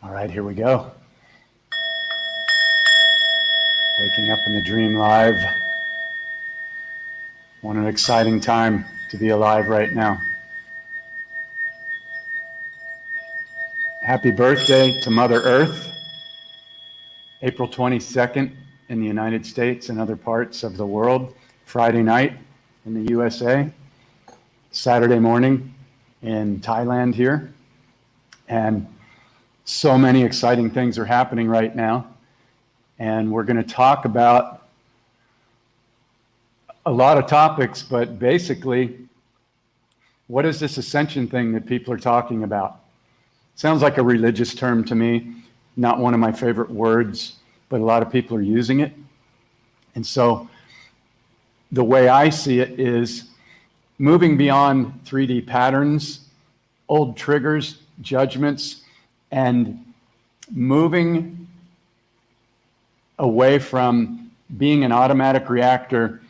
All right, here we go. Waking up in the dream live. What an exciting time to be alive right now. Happy birthday to Mother Earth. April 22nd in the United States and other parts of the world. Friday night in the USA. Saturday morning in Thailand here. And so many exciting things are happening right now. And we're going to talk about a lot of topics, but basically, what is this ascension thing that people are talking about? Sounds like a religious term to me, not one of my favorite words, but a lot of people are using it. And so the way I see it is moving beyond 3D patterns, old triggers, judgments, and moving away from being an automatic reactor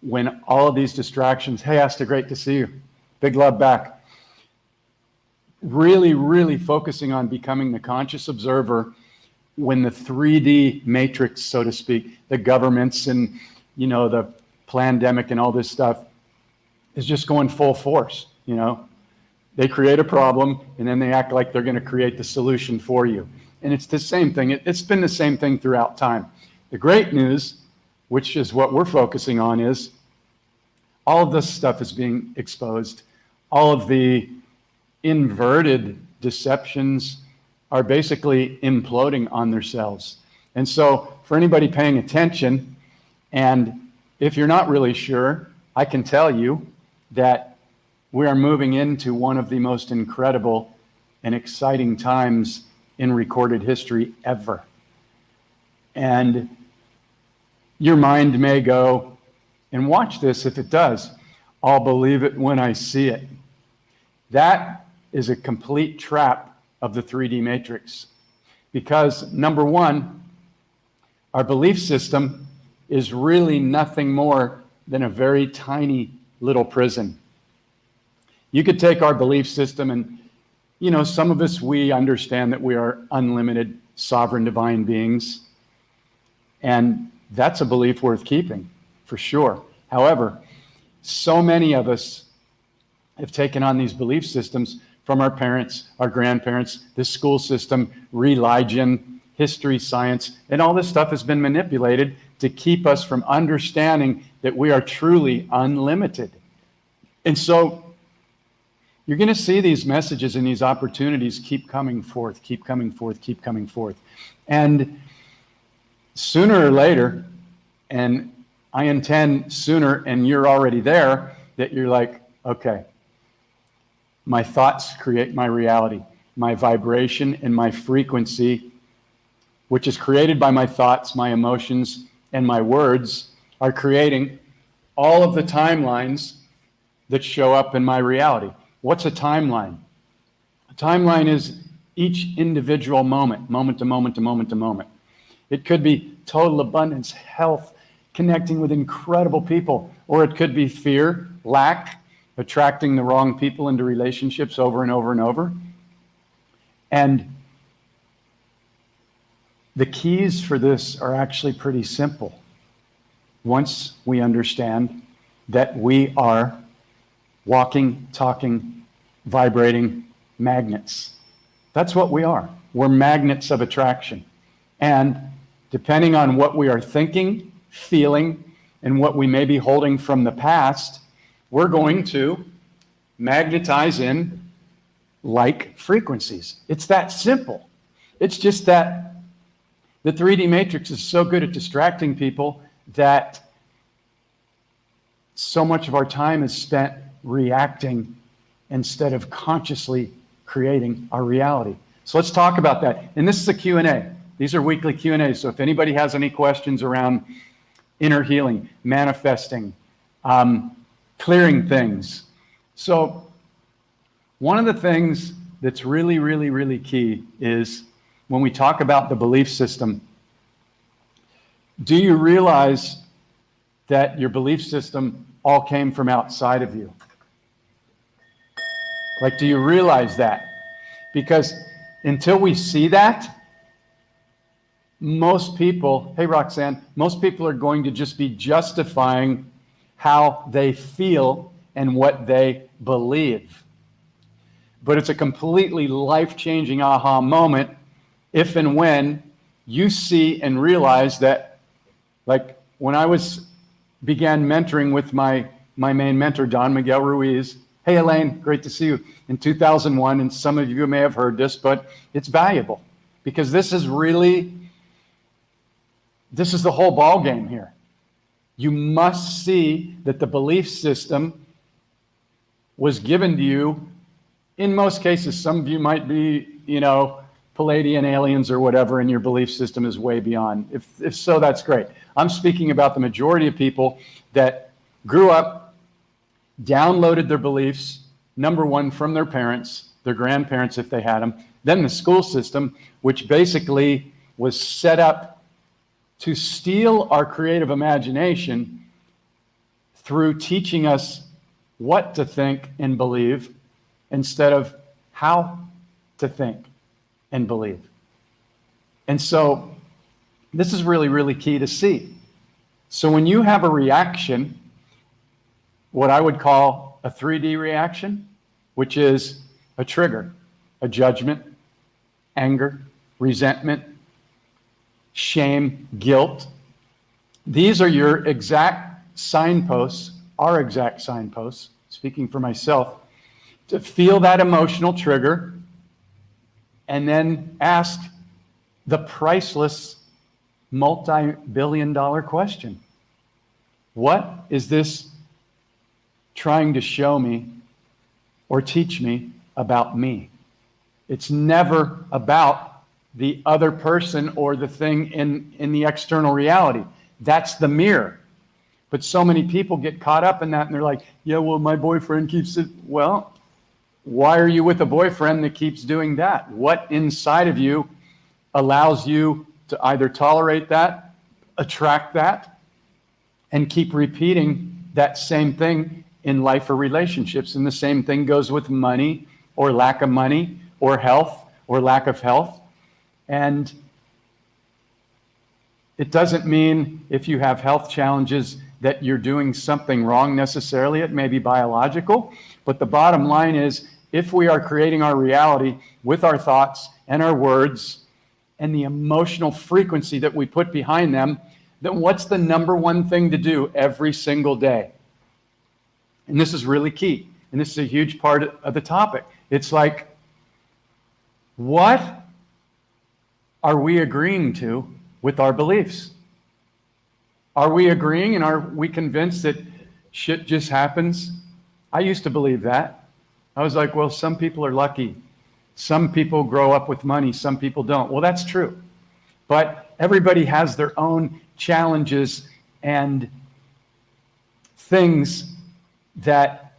when all of these distractions, hey, Asta, great to see you. Big love back. Really, really focusing on becoming the conscious observer when the 3D matrix, so to speak, the governments and, the pandemic and all this stuff is just going full force, They create a problem and then they act like they're going to create the solution for you. And it's the same thing. It's been the same thing throughout time. The great news, which is what we're focusing on, is all of this stuff is being exposed. All of the inverted deceptions are basically imploding on themselves. And so for anybody paying attention, and if you're not really sure, I can tell you that we are moving into one of the most incredible and exciting times in recorded history ever. And your mind may go, and watch this if it does, I'll believe it when I see it. That is a complete trap of the 3D matrix. Because number one, our belief system is really nothing more than a very tiny little prison. You could take our belief system and, some of us, we understand that we are unlimited, sovereign, divine beings. And that's a belief worth keeping, for sure. However, so many of us have taken on these belief systems from our parents, our grandparents, the school system, religion, history, science, and all this stuff has been manipulated to keep us from understanding that we are truly unlimited. And so you're going to see these messages and these opportunities keep coming forth, keep coming forth, keep coming forth. And sooner or later, and I intend sooner, and you're already there, that you're like, okay, my thoughts create my reality. My vibration and my frequency, which is created by my thoughts, my emotions, and my words, are creating all of the timelines that show up in my reality. What's a timeline? A timeline is each individual moment, moment to moment to moment to moment. It could be total abundance, health, connecting with incredible people, or it could be fear, lack, attracting the wrong people into relationships over and over and over. And the keys for this are actually pretty simple. Once we understand that we are walking, talking, vibrating magnets. That's what we are. We're magnets of attraction. And depending on what we are thinking, feeling, and what we may be holding from the past, we're going to magnetize in like frequencies. It's that simple. It's just that the 3D matrix is so good at distracting people that so much of our time is spent reacting instead of consciously creating our reality. So let's talk about that. And this is a Q&A. These are weekly Q&As. So if anybody has any questions around inner healing, manifesting, clearing things. So one of the things that's really, really, really key is when we talk about the belief system, do you realize that your belief system all came from outside of you? Like, do you realize that? Because until we see that, most people, hey Roxanne, most people are going to just be justifying how they feel and what they believe. But it's a completely life-changing aha moment if and when you see and realize that, like when I began mentoring with my main mentor, Don Miguel Ruiz. Hey Elaine, great to see you. In 2001, and some of you may have heard this, but it's valuable because this is the whole ball game here. You must see that the belief system was given to you. In most cases, some of you might be, Palladian aliens or whatever, and your belief system is way beyond. If so, that's great. I'm speaking about the majority of people that grew up, downloaded their beliefs, number one, from their parents, their grandparents if they had them, then the school system, which basically was set up to steal our creative imagination through teaching us what to think and believe instead of how to think and believe. And so this is really, really key to see. So when you have a reaction, what I would call a 3D reaction, which is a trigger, a judgment, anger, resentment, shame, guilt. These are your exact signposts, our exact signposts, speaking for myself, to feel that emotional trigger and then ask the priceless multi-billion-dollar question. What is this trying to show me or teach me about me? It's never about the other person or the thing in the external reality. That's the mirror. But so many people get caught up in that and they're like, yeah, well, my boyfriend keeps it. Well, why are you with a boyfriend that keeps doing that? What inside of you allows you to either tolerate that, attract that, and keep repeating that same thing in life or relationships? And the same thing goes with money or lack of money or health or lack of health. And it doesn't mean if you have health challenges that you're doing something wrong necessarily. It may be biological, but the bottom line is if we are creating our reality with our thoughts and our words and the emotional frequency that we put behind them, then what's the number one thing to do every single day? And this is really key. And this is a huge part of the topic. It's like, what are we agreeing to with our beliefs? Are we agreeing and are we convinced that shit just happens? I used to believe that. I was like, well, some people are lucky. Some people grow up with money, some people don't. Well, that's true. But everybody has their own challenges and things that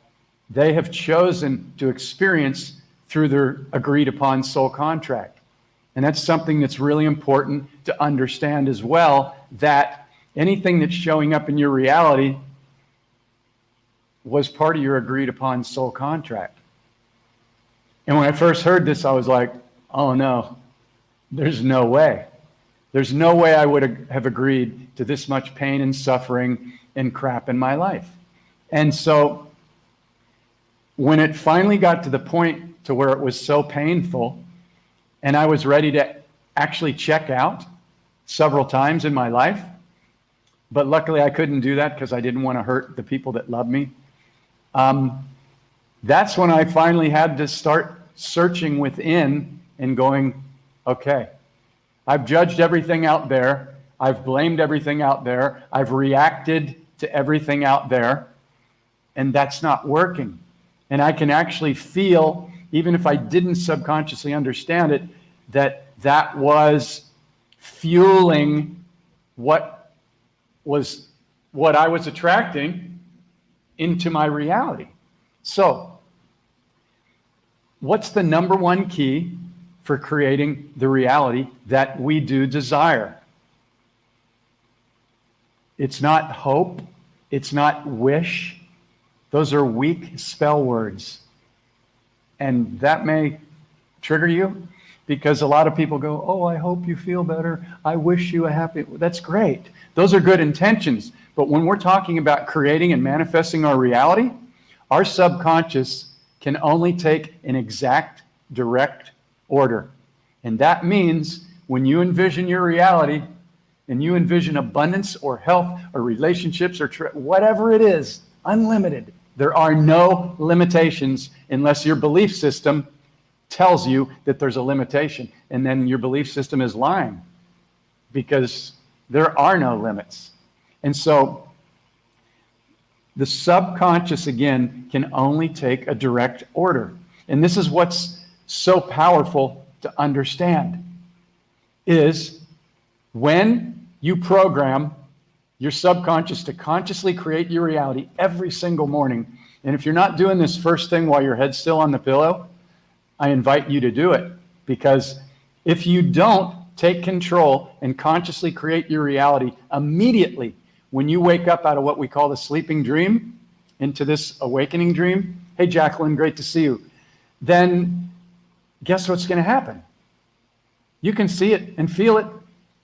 they have chosen to experience through their agreed upon soul contract. And that's something that's really important to understand as well, that anything that's showing up in your reality was part of your agreed upon soul contract. And when I first heard this, I was like, oh no, there's no way. There's no way I would have agreed to this much pain and suffering and crap in my life. And so when it finally got to the point to where it was so painful and I was ready to actually check out several times in my life, but luckily I couldn't do that because I didn't want to hurt the people that love me. That's when I finally had to start searching within and going, okay, I've judged everything out there. I've blamed everything out there. I've reacted to everything out there, and that's not working. And I can actually feel, even if I didn't subconsciously understand it, that was fueling what I was attracting into my reality. So, what's the number one key for creating the reality that we do desire? It's not hope. It's not wish. Those are weak spell words. And that may trigger you because a lot of people go, oh, I hope you feel better. I wish you a happy. That's great. Those are good intentions. But when we're talking about creating and manifesting our reality, our subconscious can only take an exact, direct order. And that means when you envision your reality and you envision abundance or health or relationships or whatever it is, unlimited, there are no limitations unless your belief system tells you that there's a limitation. And then your belief system is lying, because there are no limits. And so the subconscious, again, can only take a direct order. And this is what's so powerful to understand, is when you program your subconscious to consciously create your reality every single morning. And if you're not doing this first thing while your head's still on the pillow, I invite you to do it. Because if you don't take control and consciously create your reality immediately when you wake up out of what we call the sleeping dream into this awakening dream, hey, Jacqueline, great to see you, then guess what's going to happen? You can see it and feel it.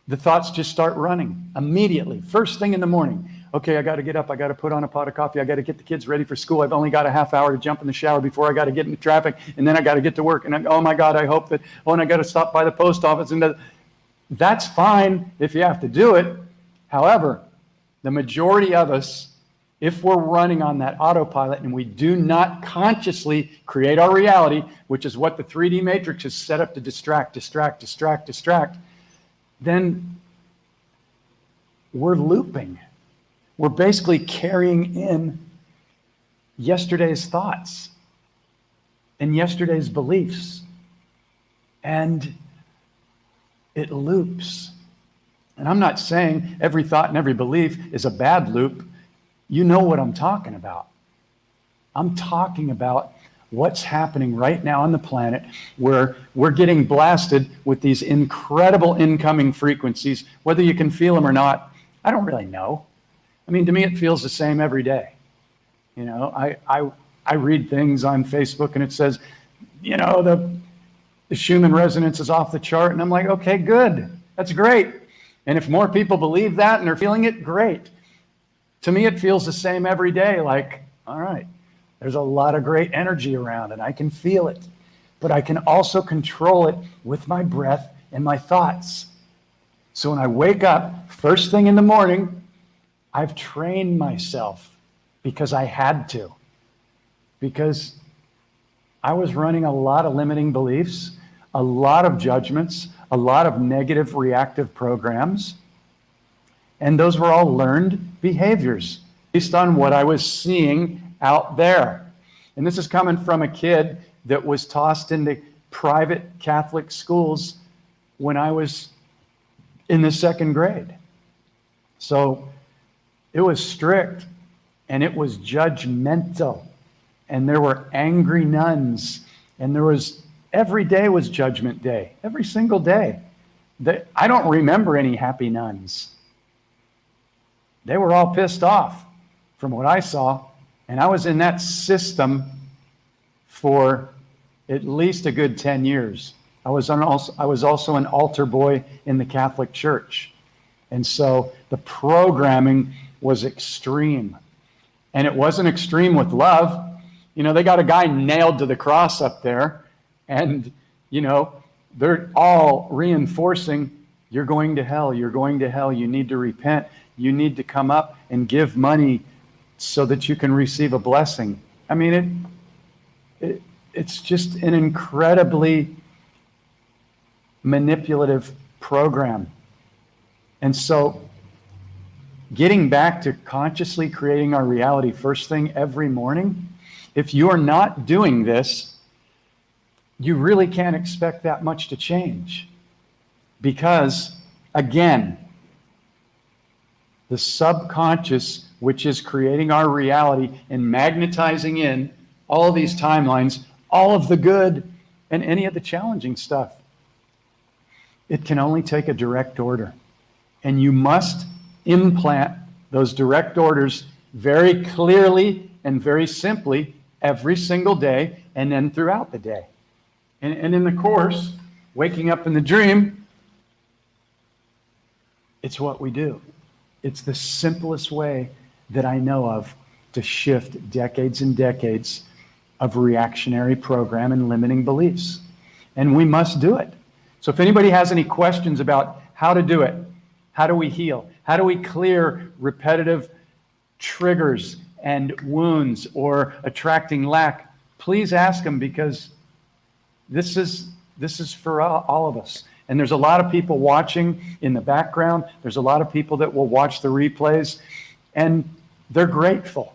The thoughts just start running immediately, first thing in the morning. Okay, I got to get up. I got to put on a pot of coffee. I got to get the kids ready for school. I've only got a half hour to jump in the shower before I got to get into traffic, and then I got to get to work. And oh my God, I hope that, and I got to stop by the post office. And that's fine if you have to do it. However, the majority of us, if we're running on that autopilot and we do not consciously create our reality, which is what the 3D matrix is set up to distract, then we're looping. We're basically carrying in yesterday's thoughts and yesterday's beliefs, and it loops. And I'm not saying every thought and every belief is a bad loop. You know what I'm talking about. I'm talking about what's happening right now on the planet, where we're getting blasted with these incredible incoming frequencies. Whether you can feel them or not, I don't really know. I mean, to me, it feels the same every day. You know, I read things on Facebook and it says, you know, the Schumann resonance is off the chart. And I'm like, okay, good. That's great. And if more people believe that and they're feeling it, great. To me, it feels the same every day. Like, all right, there's a lot of great energy around and I can feel it, but I can also control it with my breath and my thoughts. So when I wake up first thing in the morning, I've trained myself because I had to, because I was running a lot of limiting beliefs, a lot of judgments, a lot of negative reactive programs. And those were all learned behaviors based on what I was seeing out there. And this is coming from a kid that was tossed into private Catholic schools when I was in the second grade. So it was strict and it was judgmental. And there were angry nuns, and every day was judgment day, every single day. I don't remember any happy nuns. They were all pissed off from what I saw. And I was in that system for at least a good 10 years. I was also an altar boy in the Catholic Church. And so the programming was extreme. And it wasn't extreme with love. You know, they got a guy nailed to the cross up there, and, you know, they're all reinforcing, you're going to hell, you're going to hell, you need to repent, you need to come up and give money so that you can receive a blessing. I mean, it's just an incredibly manipulative program. And so getting back to consciously creating our reality first thing every morning, if you're not doing this, you really can't expect that much to change. Because, again, the subconscious, which is creating our reality and magnetizing in all of these timelines, all of the good and any of the challenging stuff, it can only take a direct order. And you must implant those direct orders very clearly and very simply every single day, and then throughout the day. And in the course, waking up in the dream, it's what we do. It's the simplest way that I know of to shift decades and decades of reactionary program and limiting beliefs. And we must do it. So if anybody has any questions about how to do it, how do we heal? How do we clear repetitive triggers and wounds or attracting lack? Please ask them, because this is for all of us. And there's a lot of people watching in the background. There's a lot of people that will watch the replays, and they're grateful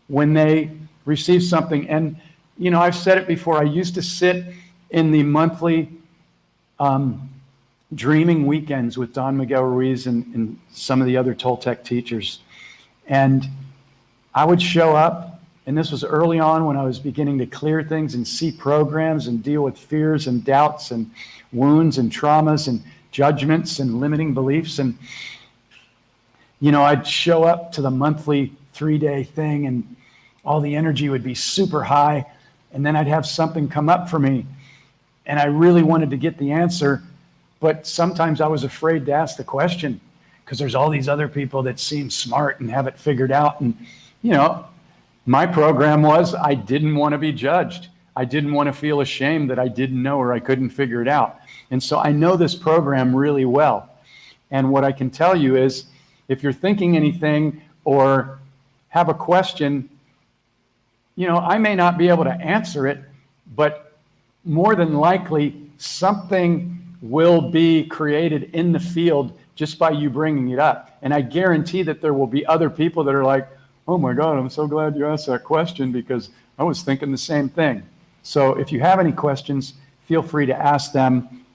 when they receive something. And, you know, I've said it before, I used to sit in the monthly dreaming weekends with Don Miguel Ruiz and some of the other Toltec teachers. And I would show up, and this was early on when I was beginning to clear things and see programs and deal with fears and doubts and wounds and traumas and judgments and limiting beliefs. And, you know, I'd show up to the monthly 3-day thing, and all the energy would be super high. And then I'd have something come up for me, and I really wanted to get the answer, but sometimes I was afraid to ask the question because there's all these other people that seem smart and have it figured out. And, you know, my program was I didn't want to be judged. I didn't want to feel ashamed that I didn't know or I couldn't figure it out. And so I know this program really well. And what I can tell you is, if you're thinking anything or have a question, you know, I may not be able to answer it, but more than likely something will be created in the field just by you bringing it up. And I guarantee that there will be other people that are like, oh my God, I'm so glad you asked that question because I was thinking the same thing. So if you have any questions, feel free to ask them.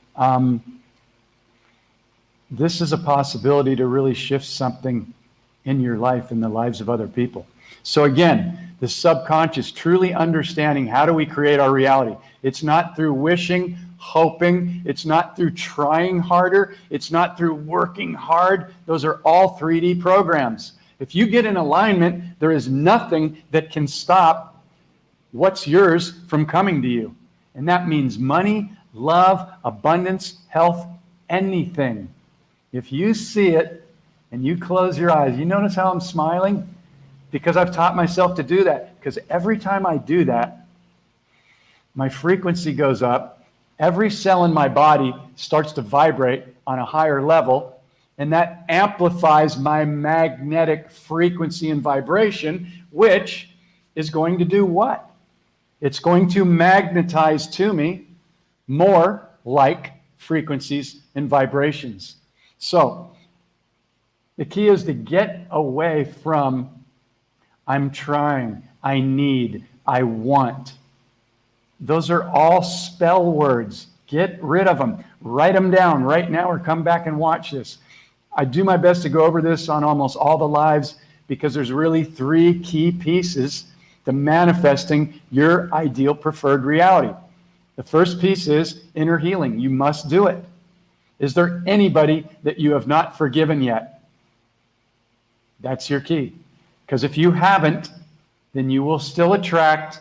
This is a possibility to really shift something in your life, in the lives of other people. So again, the subconscious, truly understanding how do we create our reality. It's not through wishing, hoping. It's not through trying harder. It's not through working hard. Those are all 3D programs. If you get in alignment, there is nothing that can stop what's yours from coming to you. And that means money, love, abundance, health, anything. If you see it and you close your eyes, you notice how I'm smiling? Because I've taught myself to do that. Because every time I do that, my frequency goes up. Every cell in my body starts to vibrate on a higher level. And that amplifies my magnetic frequency and vibration, which is going to do what? It's going to magnetize to me more like frequencies and vibrations. So the key is to get away from I'm trying, I need, I want. Those are all spell words. Get rid of them. Write them down right now or come back and watch this. I do my best to go over this on almost all the lives because there's really 3 key pieces to manifesting your ideal preferred reality. The first piece is inner healing. You must do it. Is there anybody that you have not forgiven yet? That's your key. Because if you haven't, then you will still attract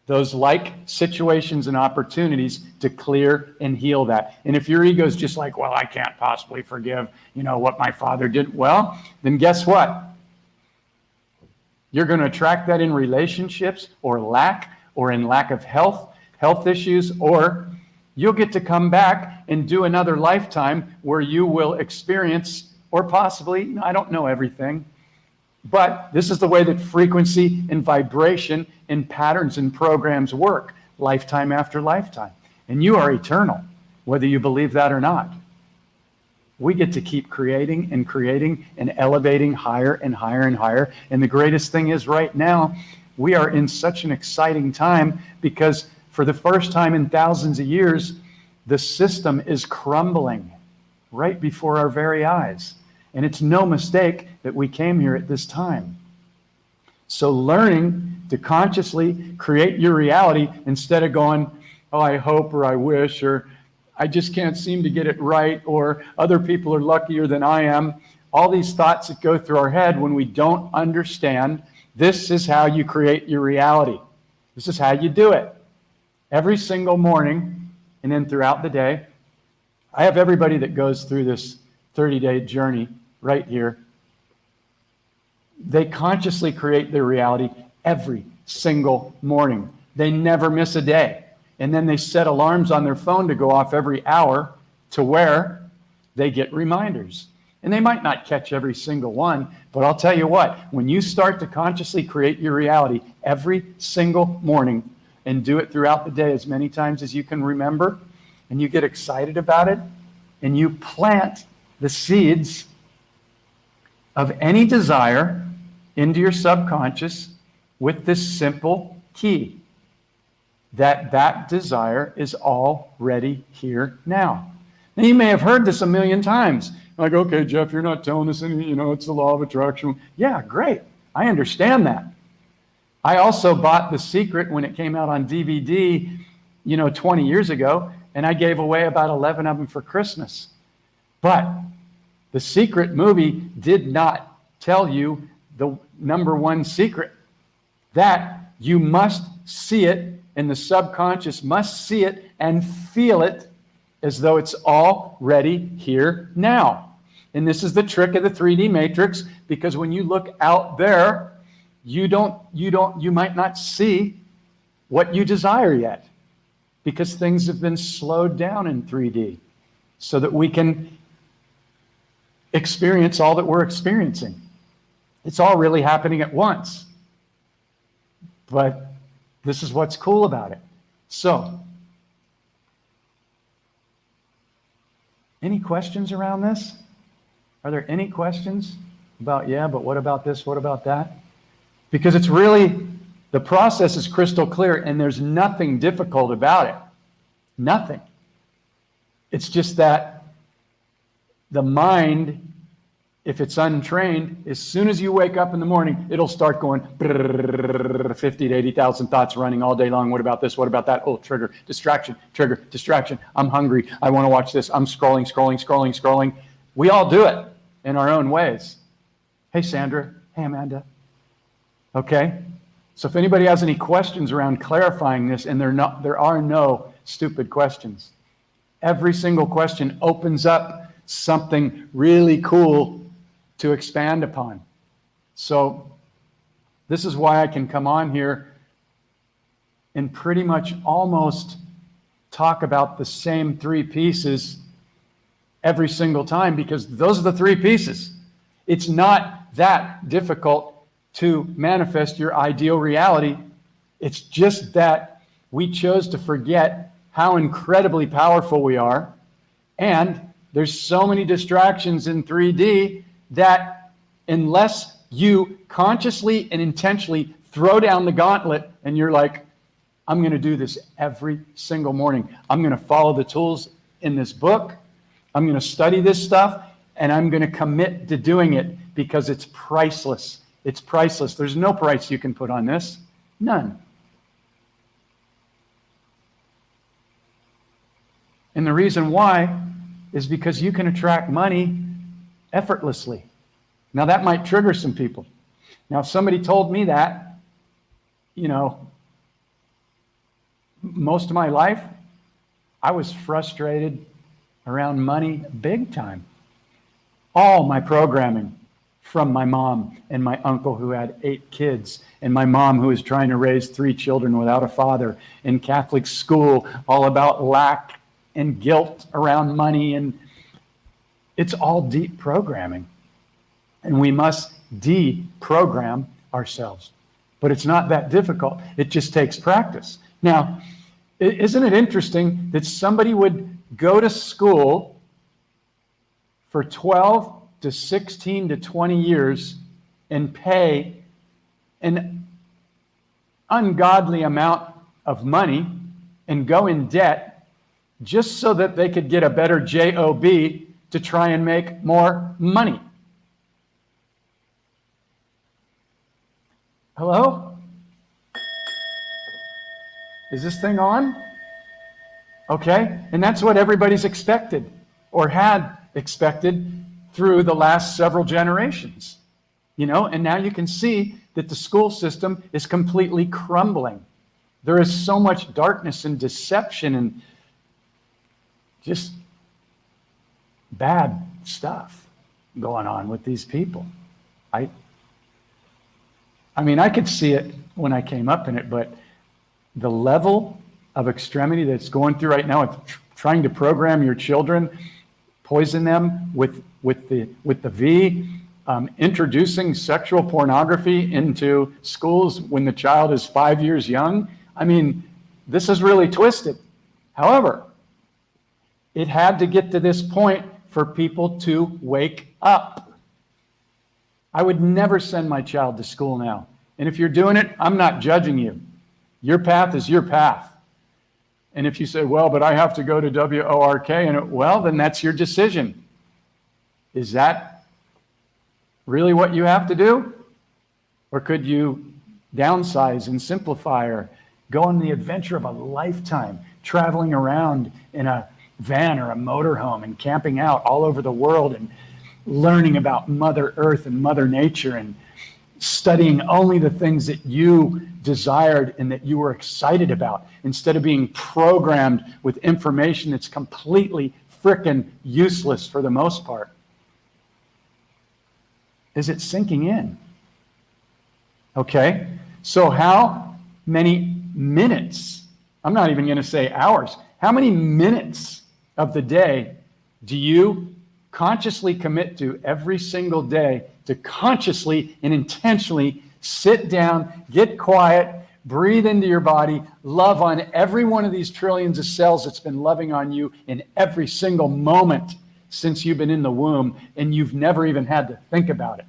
those like situations and opportunities to clear and heal that. And if your ego is just like, well, I can't possibly forgive, you know, what my father did, well, then guess what? You're going to attract that in relationships or in lack of health issues, or you'll get to come back and do another lifetime where you will experience, or possibly, I don't know everything, but this is the way that frequency and vibration and patterns and programs work, lifetime after lifetime. And you are eternal, whether you believe that or not. We get to keep creating and elevating higher and higher and higher. And the greatest thing is right now, we are in such an exciting time because for the first time in thousands of years, the system is crumbling right before our very eyes. And it's no mistake that we came here at this time. So learning to consciously create your reality instead of going, oh, I hope or I wish or I just can't seem to get it right or other people are luckier than I am. All these thoughts that go through our head when we don't understand this is how you create your reality. This is how you do it. Every single morning and then throughout the day, I have everybody that goes through this 30-day journey right here. They consciously create their reality every single morning. They never miss a day. And then they set alarms on their phone to go off every hour to where they get reminders. And they might not catch every single one, but I'll tell you what, when you start to consciously create your reality every single morning and do it throughout the day as many times as you can remember, and you get excited about it, and you plant the seeds of any desire into your subconscious with this simple key, that desire is already here now. Now, you may have heard this a million times. Like, okay, Jeff, you're not telling us any, it's the law of attraction. Yeah, great. I understand that. I also bought The Secret when it came out on DVD, 20 years ago, and I gave away about 11 of them for Christmas. But The Secret movie did not tell you the number one secret, that you must see it, and the subconscious must see it and feel it as though it's already here now. And this is the trick of the 3D matrix, because when you look out there, you might not see what you desire yet, because things have been slowed down in 3D so that we can experience all that we're experiencing. It's all really happening at once. But this is what's cool about it. So, any questions around this? Are there any questions about, but what about this? What about that? Because it's really, the process is crystal clear and there's nothing difficult about it. Nothing. It's just that the mind, if it's untrained, as soon as you wake up in the morning, it'll start going 50 to 80,000 thoughts running all day long. What about this? What about that? Oh, trigger, distraction, I'm hungry. I want to watch this. I'm scrolling. We all do it in our own ways. Hey, Sandra. Hey, Amanda. Okay? So if anybody has any questions around clarifying this, and there are no stupid questions. Every single question opens up something really cool to expand upon. So this is why I can come on here and pretty much almost talk about the same three pieces every single time, because those are the three pieces. It's not that difficult to manifest your ideal reality. It's just that we chose to forget how incredibly powerful we are, and there's so many distractions in 3D that unless you consciously and intentionally throw down the gauntlet and you're like, I'm going to do this every single morning. I'm going to follow the tools in this book. I'm going to study this stuff, and I'm going to commit to doing it because it's priceless. It's priceless. There's no price you can put on this. None. And the reason why is because you can attract money effortlessly. Now, that might trigger some people. Now, if somebody told me that, most of my life, I was frustrated around money big time. All my programming from my mom and my uncle who had 8 kids, and my mom who was trying to raise 3 children without a father, in Catholic school, all about lack and guilt around money, and it's all deep programming. And we must deprogram ourselves. But it's not that difficult. It just takes practice. Now, isn't it interesting that somebody would go to school for 12 to 16 to 20 years and pay an ungodly amount of money and go in debt just so that they could get a better job to try and make more money? Hello? Is this thing on? Okay, and that's what everybody's expected or had expected through the last several generations, and now you can see that the school system is completely crumbling. There is so much darkness and deception and just bad stuff going on with these people. I mean, I could see it when I came up in it, but the level of extremity that's going through right now, it's trying to program your children, poison them with the V, introducing sexual pornography into schools when the child is 5 years young. I mean, this is really twisted. However, it had to get to this point for people to wake up. I would never send my child to school now. And if you're doing it, I'm not judging you. Your path is your path. And if you say, well, but I have to go to WORK, and well, then that's your decision. Is that really what you have to do? Or could you downsize and simplify, or go on the adventure of a lifetime, traveling around in a van or a motorhome and camping out all over the world and learning about Mother Earth and Mother Nature and studying only the things that you desired and that you were excited about, instead of being programmed with information that's completely frickin' useless for the most part? Is it sinking in? Okay, so how many minutes, I'm not even going to say hours, how many minutes of the day do you consciously commit to every single day to consciously and intentionally sit down, get quiet, breathe into your body, love on every one of these trillions of cells that's been loving on you in every single moment since you've been in the womb, and you've never even had to think about it?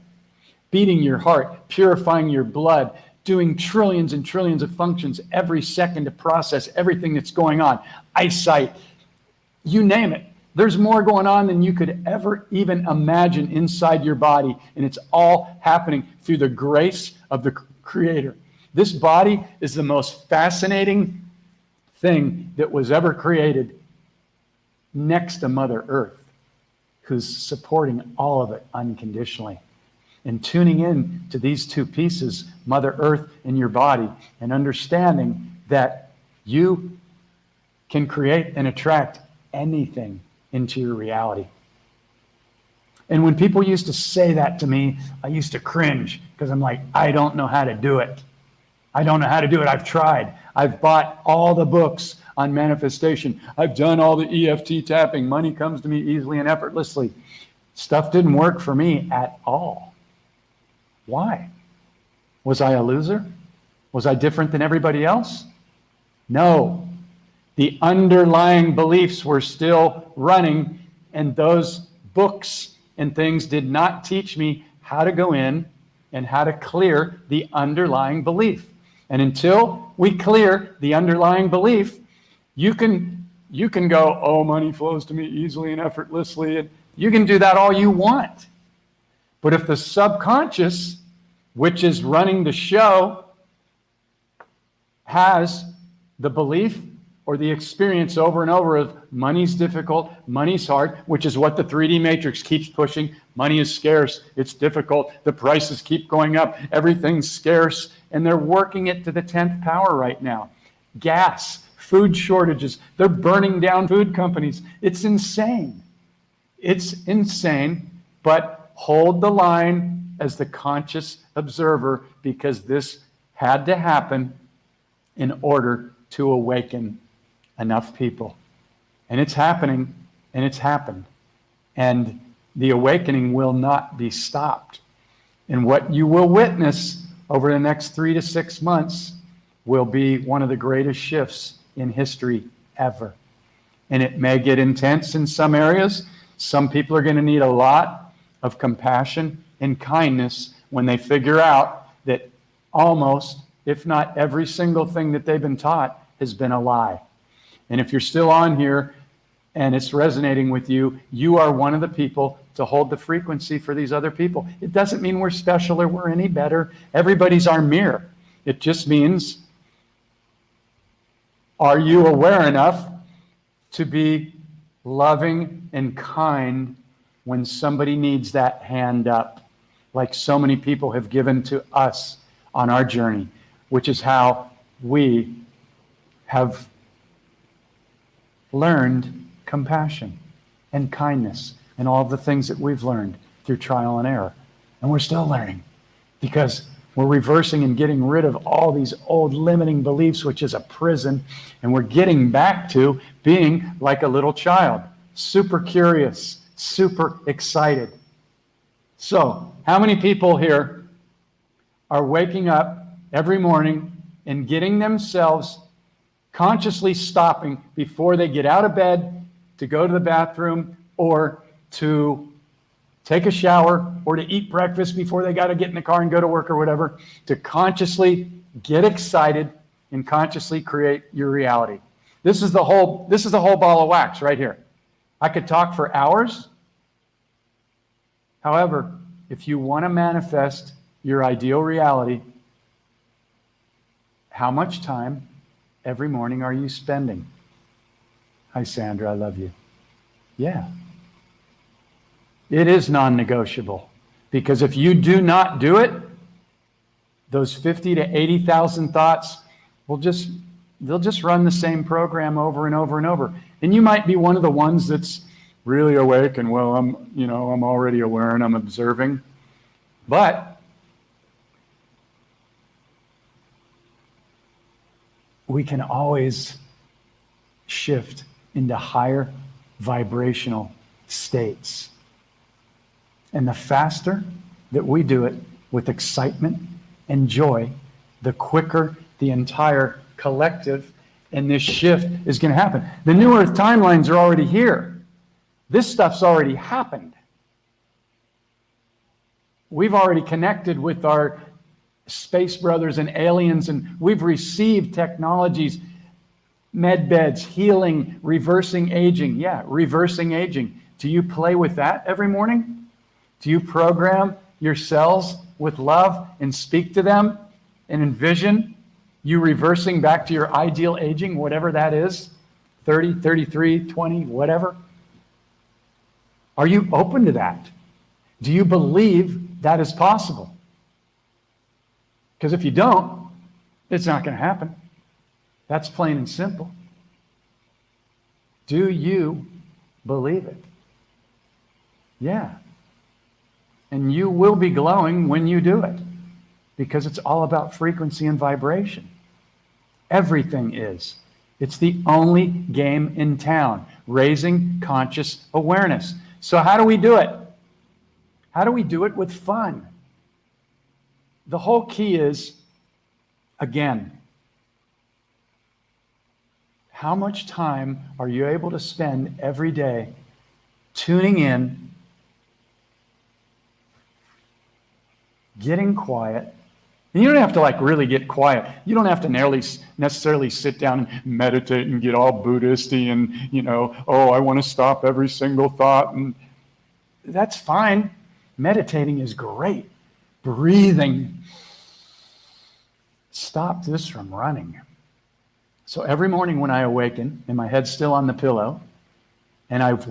Beating your heart, purifying your blood, doing trillions and trillions of functions every second to process everything that's going on. Eyesight, you name it. There's more going on than you could ever even imagine inside your body, and it's all happening through the grace of the Creator. This body is the most fascinating thing that was ever created, next to Mother Earth, who's supporting all of it unconditionally. And tuning in to these two pieces, Mother Earth and your body, and understanding that you can create and attract anything into your reality. And when people used to say that to me, I used to cringe, because I'm like, I don't know how to do it. I don't know how to do it. I've tried. I've bought all the books on manifestation. I've done all the EFT tapping. Money comes to me easily and effortlessly. Stuff didn't work for me at all. Why? Was I a loser? Was I different than everybody else? No. The underlying beliefs were still running, and those books and things did not teach me how to go in and how to clear the underlying belief. And until we clear the underlying belief, you can go, oh, money flows to me easily and effortlessly, and you can do that all you want. But if the subconscious, which is running the show, has the belief or the experience over and over of money's difficult, money's hard, which is what the 3D matrix keeps pushing. Money is scarce, it's difficult, the prices keep going up, everything's scarce, and they're working it to the 10th power right now. Gas, food shortages, they're burning down food companies. It's insane. It's insane, but hold the line as the conscious observer, because this had to happen in order to awaken enough people. And it's happening, and it's happened. And the awakening will not be stopped. And what you will witness over the next 3 to 6 months will be one of the greatest shifts in history ever. And it may get intense in some areas. Some people are going to need a lot of compassion and kindness when they figure out that almost, if not every single thing that they've been taught has been a lie. And if you're still on here and it's resonating with you, you are one of the people to hold the frequency for these other people. It doesn't mean we're special or we're any better. Everybody's our mirror. It just means, are you aware enough to be loving and kind when somebody needs that hand up, like so many people have given to us on our journey, which is how we have learned compassion and kindness. and all the things that we've learned through trial and error. And we're still learning because we're reversing and getting rid of all these old limiting beliefs, which is a prison. And we're getting back to being like a little child, super curious, super excited. So, how many people here are waking up every morning and getting themselves consciously stopping before they get out of bed to go to the bathroom or to take a shower or to eat breakfast before they got to get in the car and go to work or whatever, to consciously get excited and consciously create your reality? This is the whole ball of wax right here. I could talk for hours. However, if you want to manifest your ideal reality, how much time every morning are you spending? Hi, Sandra, I love you. Yeah. It is non-negotiable, because if you do not do it, those 50 to 80,000 thoughts they'll just run the same program over and over and over. And you might be one of the ones that's really awake and, well, I'm already aware and I'm observing. But we can always shift into higher vibrational states. And the faster that we do it with excitement and joy, the quicker the entire collective and this shift is going to happen. The New Earth timelines are already here. This stuff's already happened. We've already connected with our space brothers and aliens, and we've received technologies, med beds, healing, reversing aging. Yeah, reversing aging. Do you play with that every morning? Do you program your cells with love and speak to them and envision you reversing back to your ideal aging, whatever that is, 30, 33, 20, whatever? Are you open to that? Do you believe that is possible? Because if you don't, it's not going to happen. That's plain and simple. Do you believe it? Yeah. And you will be glowing when you do it, because it's all about frequency and vibration. Everything is. It's the only game in town, raising conscious awareness. So how do we do it? How do we do it with fun? The whole key is, again, how much time are you able to spend every day tuning in, getting quiet? And you don't have to really get quiet. You don't have to necessarily sit down and meditate and get all Buddhisty and, I want to stop every single thought. And that's fine. Meditating is great. Breathing. Stop this from running. So every morning when I awaken and my head's still on the pillow and I've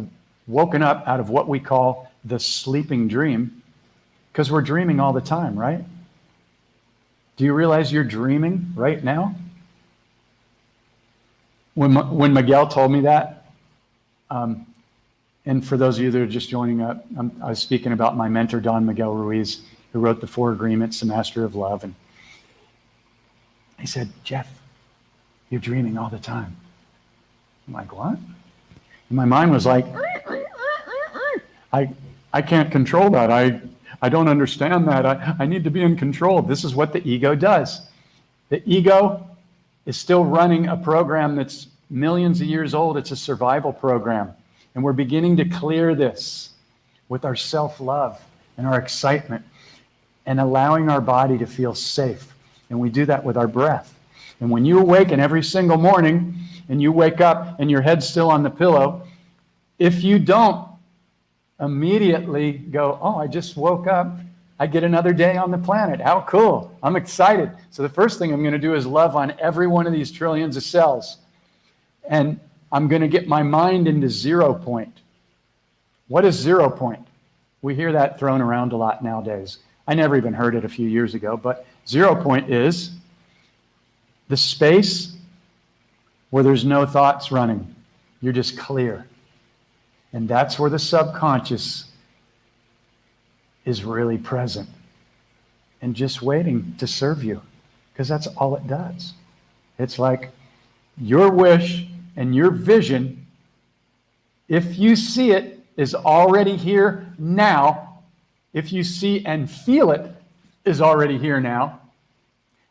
woken up out of what we call the sleeping dream, because we're dreaming all the time, right? Do you realize you're dreaming right now? When Miguel told me that, and for those of you that are just joining up, I was speaking about my mentor, Don Miguel Ruiz, who wrote the 4 Agreements, the Master of Love. And he said, Jeff, you're dreaming all the time. I'm like, what? And my mind was like, I can't control that. I don't understand that. I need to be in control. This is what the ego does. The ego is still running a program that's millions of years old. It's a survival program. And we're beginning to clear this with our self-love and our excitement and allowing our body to feel safe. And we do that with our breath. And when you awaken every single morning and you wake up and your head's still on the pillow, if you don't immediately go, I just woke up, I get another day on the planet. How cool. I'm excited. So the first thing I'm going to do is love on every one of these trillions of cells. And I'm going to get my mind into 0 point. What is 0 point? We hear that thrown around a lot nowadays. I never even heard it a few years ago, but 0 point is the space where there's no thoughts running. You're just clear. And that's where the subconscious is really present and just waiting to serve you, because that's all it does. It's like your wish and your vision, if you see it, is already here now. If you see and feel it, is already here now.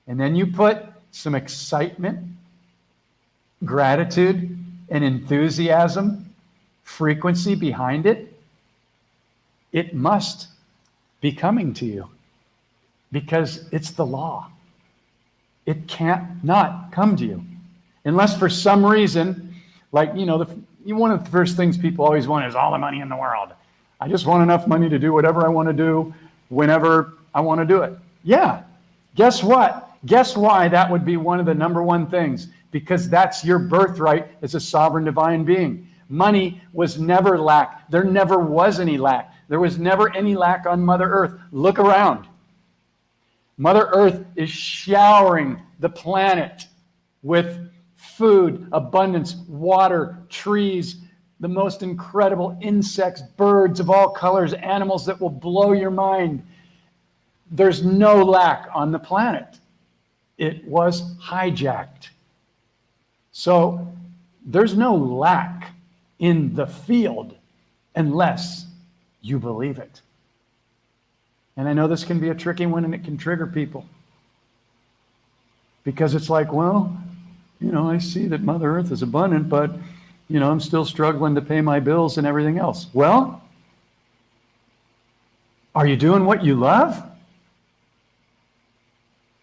And then you put some excitement, gratitude, and enthusiasm, frequency behind it, it must be coming to you, because it's the law. It can't not come to you. Unless for some reason, like, one of the first things people always want is all the money in the world. I just want enough money to do whatever I want to do, whenever I want to do it. Yeah. Guess what? Guess why that would be one of the number one things? Because that's your birthright as a sovereign divine being. Money was never lack. There never was any lack. There was never any lack on Mother Earth. Look around. Mother Earth is showering the planet with food, abundance, water, trees, the most incredible insects, birds of all colors, animals that will blow your mind. There's no lack on the planet. It was hijacked. So there's no lack in the field unless you believe it. And I know this can be a tricky one, and it can trigger people. Because it's like, well, I see that Mother Earth is abundant, but, I'm still struggling to pay my bills and everything else. Well, are you doing what you love?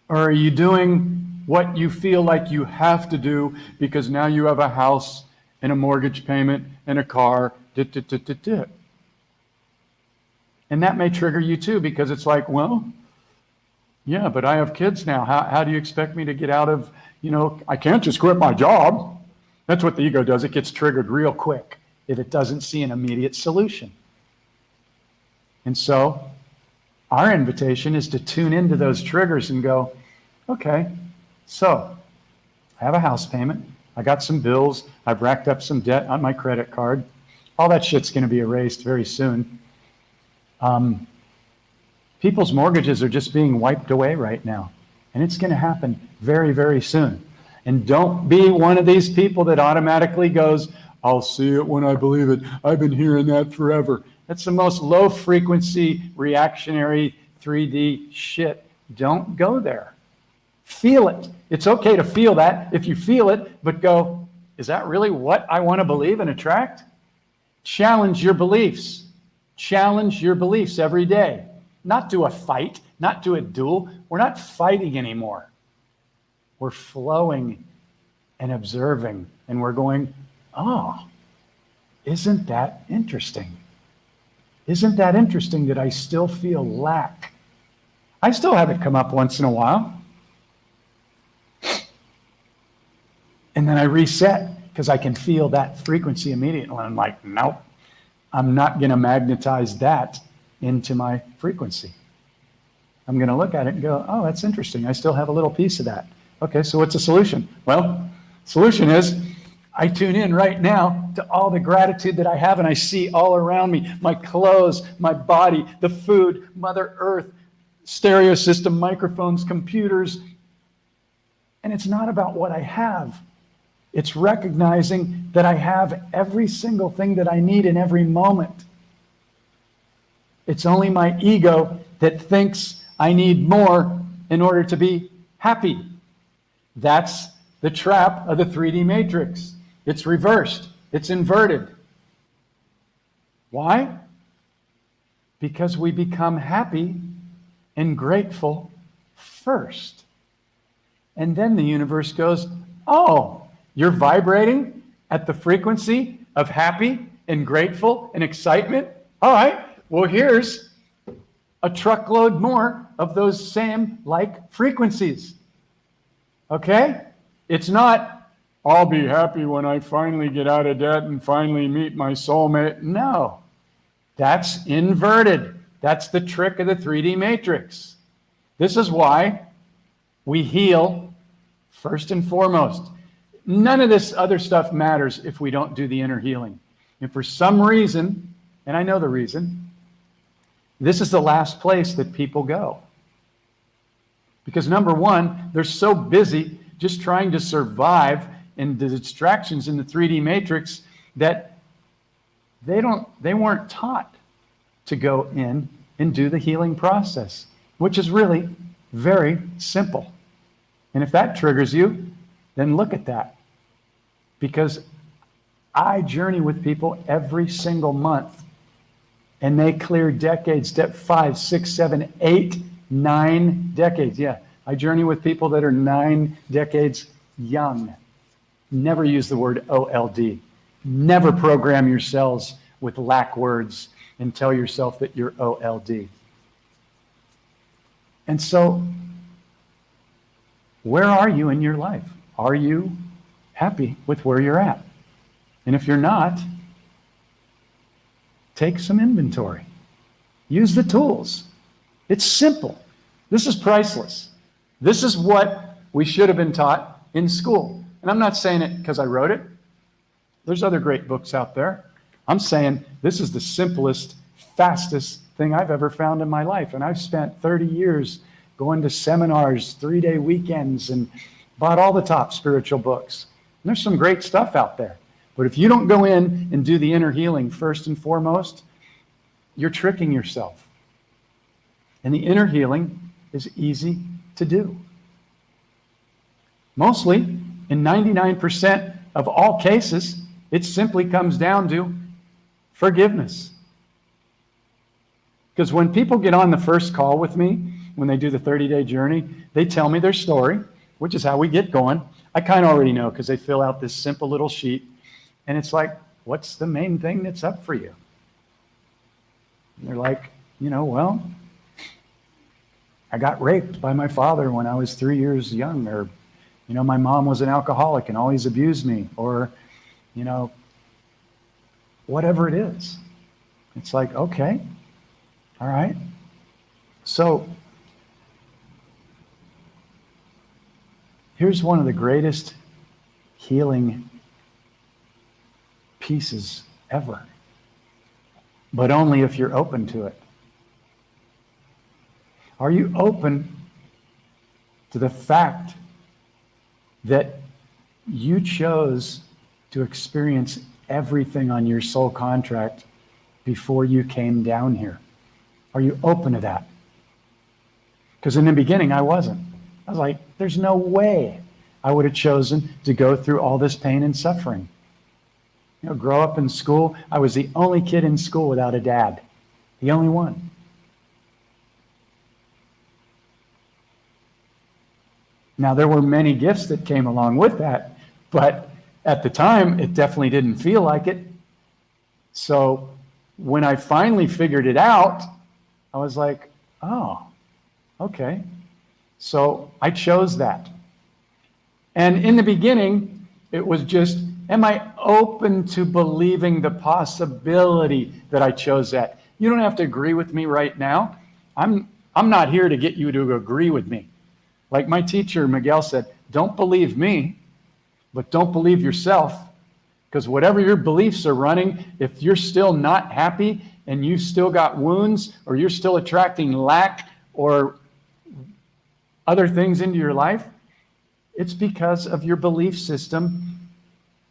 Or are you doing what you feel like you have to do because now you have a house and a mortgage payment and a car? And that may trigger you too, because it's like, well, yeah, but I have kids now. How do you expect me to get out of, I can't just quit my job. That's what the ego does. It gets triggered real quick if it doesn't see an immediate solution. And so our invitation is to tune into those triggers and go, okay, so I have a house payment. I got some bills. I've racked up some debt on my credit card. All that shit's going to be erased very soon. People's mortgages are just being wiped away right now. And it's going to happen very, very soon. And don't be one of these people that automatically goes, I'll see it when I believe it. I've been hearing that forever. That's the most low frequency, reactionary 3D shit. Don't go there. Feel it. It's okay to feel that if you feel it, but go, is that really what I want to believe and attract? Challenge your beliefs. Challenge your beliefs every day. Not do a fight, not do a duel. We're not fighting anymore. We're flowing and observing, and we're going, oh, isn't that interesting? Isn't that interesting that I still feel lack? I still have it come up once in a while. And then I reset because I can feel that frequency immediately. I'm like, nope, I'm not going to magnetize that into my frequency. I'm going to look at it and go, oh, that's interesting. I still have a little piece of that. Okay, so what's the solution? Well, solution is I tune in right now to all the gratitude that I have, and I see all around me, my clothes, my body, the food, Mother Earth, stereo system, microphones, computers. And it's not about what I have. It's recognizing that I have every single thing that I need in every moment. It's only my ego that thinks I need more in order to be happy. That's the trap of the 3D matrix. It's reversed. It's inverted. Why? Because we become happy and grateful first. And then the universe goes, oh, you're vibrating at the frequency of happy and grateful and excitement? All right, well, here's a truckload more of those same like frequencies. Okay? It's not, I'll be happy when I finally get out of debt and finally meet my soulmate. No, that's inverted. That's the trick of the 3D matrix. This is why we heal first and foremost. None of this other stuff matters if we don't do the inner healing. And for some reason, and I know the reason, this is the last place that people go. Because number one, they're so busy just trying to survive in the distractions in the 3D matrix that they weren't taught to go in and do the healing process, which is really very simple. And if that triggers you, then look at that. Because I journey with people every single month, and they clear decades, 5, 6, 7, 8, 9 decades. Yeah, I journey with people that are 9 decades young. Never use the word OLD. Never program your cells with lack words and tell yourself that you're OLD. And so, where are you in your life? Are you happy with where you're at? And if you're not, take some inventory. Use the tools. It's simple. This is priceless. This is what we should have been taught in school. And I'm not saying it because I wrote it. There's other great books out there. I'm saying this is the simplest, fastest thing I've ever found in my life. And I've spent 30 years going to seminars, 3-day weekends, and bought all the top spiritual books. And there's some great stuff out there. But if you don't go in and do the inner healing first and foremost, you're tricking yourself. And the inner healing is easy to do. Mostly, in 99% of all cases, it simply comes down to forgiveness. Because when people get on the first call with me, when they do the 30-day journey, they tell me their story, which is how we get going. I kind of already know because they fill out this simple little sheet. And it's like, what's the main thing that's up for you? And they're like, well, I got raped by my father when I was 3 years young, or, my mom was an alcoholic and always abused me, or, whatever it is. It's like, okay, all right. So here's one of the greatest healing pieces ever, but only if you're open to it. Are you open to the fact that you chose to experience everything on your soul contract before you came down here? Are you open to that? Because in the beginning, I wasn't. I was like, there's no way I would have chosen to go through all this pain and suffering. Grow up in school, I was the only kid in school without a dad. The only one. Now, there were many gifts that came along with that, but at the time, it definitely didn't feel like it. So when I finally figured it out, I was like, oh, okay. So I chose that. And in the beginning, it was just, am I open to believing the possibility that I chose that? You don't have to agree with me right now. I'm not here to get you to agree with me. Like my teacher, Miguel, said, don't believe me, but don't believe yourself. Because whatever your beliefs are running, if you're still not happy and you still got wounds, or you're still attracting lack or other things into your life, it's because of your belief system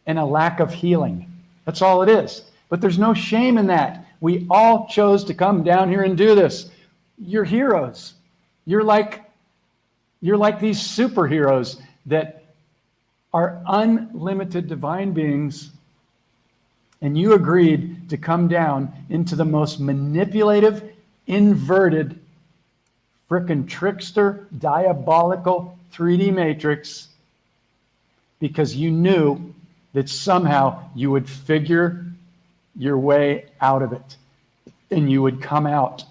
and a lack of healing. That's all it is. But there's no shame in that. We all chose to come down here and do this. You're heroes. You're like these superheroes that are unlimited divine beings, and you agreed to come down into the most manipulative, inverted, frickin' trickster, diabolical 3D matrix because you knew that somehow you would figure your way out of it, and you would come out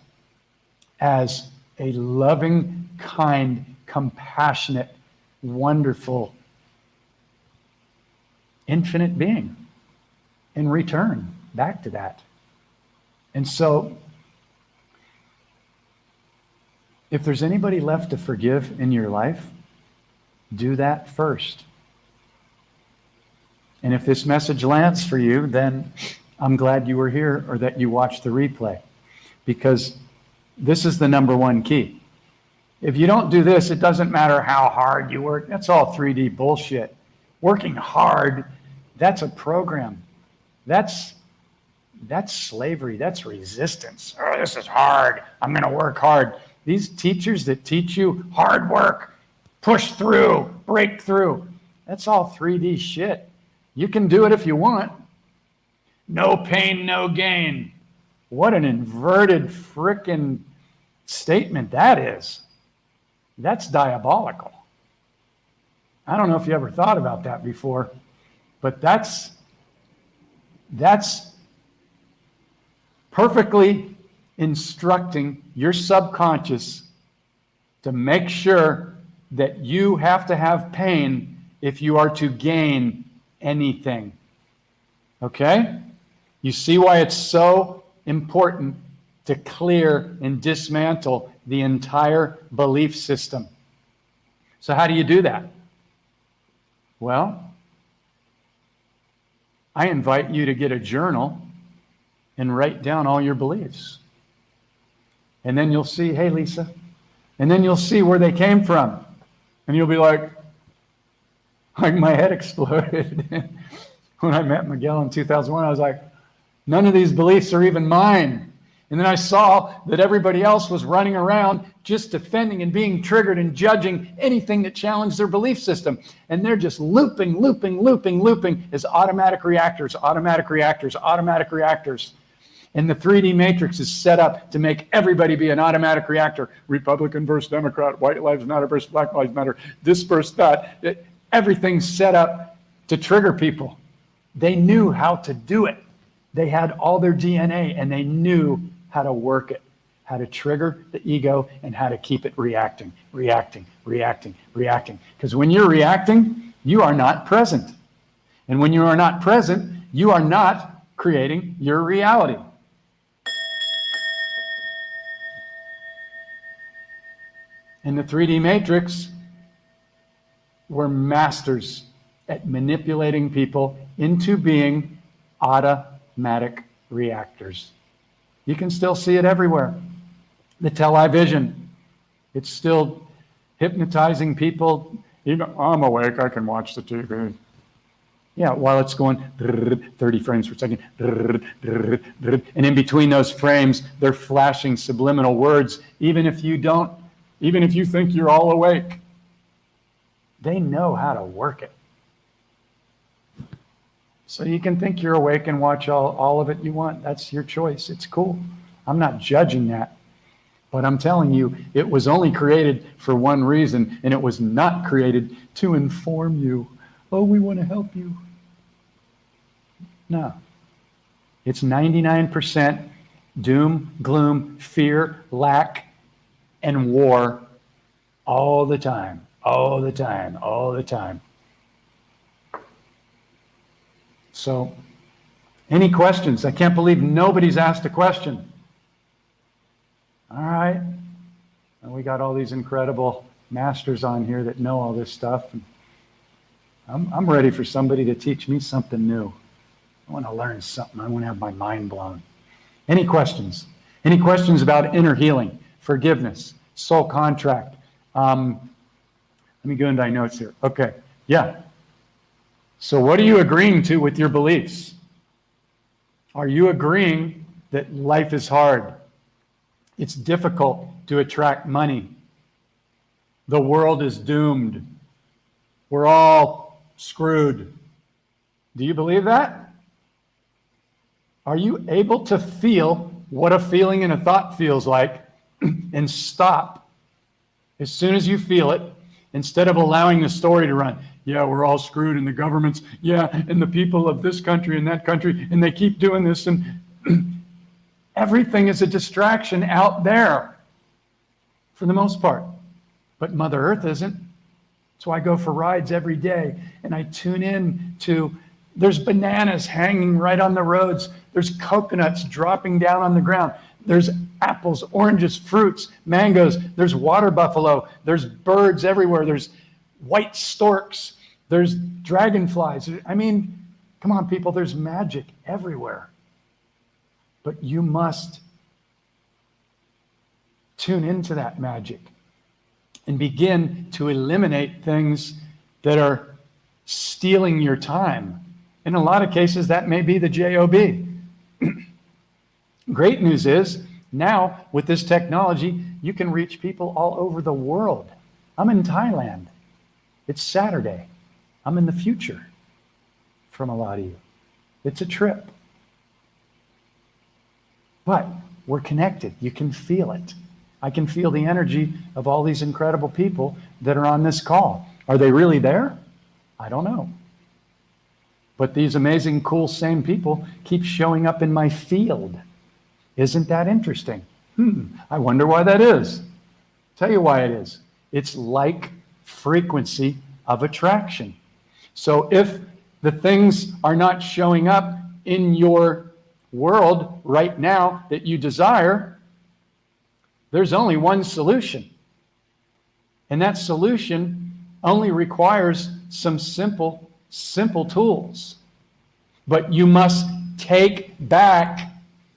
as a loving, kind, compassionate, wonderful, infinite being in return back to that. And so if there's anybody left to forgive in your life, do that first. And if this message lands for you, then I'm glad you were here or that you watched the replay, because this is the number one key. If you don't do this, it doesn't matter how hard you work. That's all 3D bullshit. Working hard, that's a program. That's slavery. That's resistance. Oh, this is hard. I'm going to work hard. These teachers that teach you hard work, push through, break through, that's all 3D shit. You can do it if you want. No pain, no gain. What an inverted frickin' statement that is. That's diabolical. I don't know if you ever thought about that before, but that's perfectly instructing your subconscious to make sure that you have to have pain if you are to gain anything. Okay? You see why it's so important to clear and dismantle the entire belief system. So how do you do that? Well, I invite you to get a journal and write down all your beliefs. And then you'll see, hey, Lisa, and then you'll see where they came from. And you'll be like my head exploded. When I met Miguel in 2001, I was like, none of these beliefs are even mine. And then I saw that everybody else was running around just defending and being triggered and judging anything that challenged their belief system. And they're just looping as automatic reactors. And the 3D matrix is set up to make everybody be an automatic reactor. Republican versus Democrat, white lives matter versus black lives matter, this versus that. Everything's set up to trigger people. They knew how to do it. They had all their DNA and they knew how to work it, how to trigger the ego and how to keep it reacting. Because when you're reacting, you are not present. And when you are not present, you are not creating your reality. In the 3D matrix, we're masters at manipulating people into being automatic reactors. You can still see it everywhere. The television, it's still hypnotizing people. Even I'm awake, I can watch the TV. Yeah, while it's going 30 frames per second, and in between those frames, they're flashing subliminal words, even if you think you're all awake. They know how to work it. So you can think you're awake and watch all of it you want. That's your choice. It's cool. I'm not judging that. But I'm telling you, it was only created for one reason, and it was not created to inform you. Oh, we want to help you. No. It's 99% doom, gloom, fear, lack, and war all the time. All the time. All the time. So, any questions? I can't believe nobody's asked a question. All right. And we got all these incredible masters on here that know all this stuff. And I'm ready for somebody to teach me something new. I want to learn something. I want to have my mind blown. Any questions? Any questions about inner healing, forgiveness, soul contract? Let me go into my notes here. Okay. Yeah. So what are you agreeing to with your beliefs? Are you agreeing that life is hard? It's difficult to attract money. The world is doomed. We're all screwed. Do you believe that? Are you able to feel what a feeling and a thought feels like and stop as soon as you feel it, instead of allowing the story to run? Yeah, we're all screwed, and the governments, yeah, and the people of this country and that country, and they keep doing this, and everything is a distraction out there for the most part. But Mother Earth isn't. So I go for rides every day, and I tune in to, there's bananas hanging right on the roads. There's coconuts dropping down on the ground. There's apples, oranges, fruits, mangoes. There's water buffalo. There's birds everywhere. There's white storks. There's dragonflies. I mean, come on, people, there's magic everywhere. But you must tune into that magic and begin to eliminate things that are stealing your time. In a lot of cases, that may be the job. Great news is, now with this technology, you can reach people all over the world. I'm in Thailand. It's Saturday. I'm in the future from a lot of you. It's a trip. But we're connected. You can feel it. I can feel the energy of all these incredible people that are on this call. Are they really there? I don't know. But these amazing, cool, same people keep showing up in my field. Isn't that interesting? I wonder why that is. Tell you why it is. It's like frequency of attraction. So if the things are not showing up in your world right now that you desire, there's only one solution. And that solution only requires some simple tools. But you must take back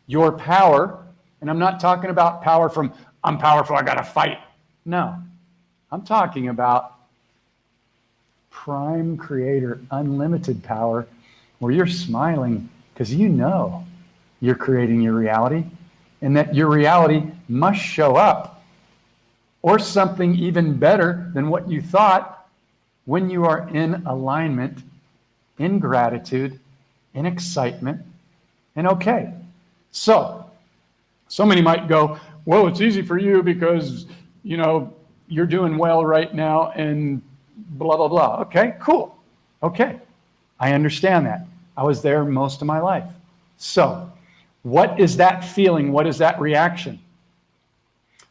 your power. And I'm not talking about power from, I'm powerful, I gotta fight. No, I'm talking about prime creator, unlimited power, where you're smiling because you know you're creating your reality and that your reality must show up, or something even better than what you thought, when you are in alignment, in gratitude, in excitement, and okay. So many might go, well, it's easy for you because, you're doing well right now and blah, blah, blah. Okay, cool. Okay, I understand that. I was there most of my life. So what is that feeling? What is that reaction?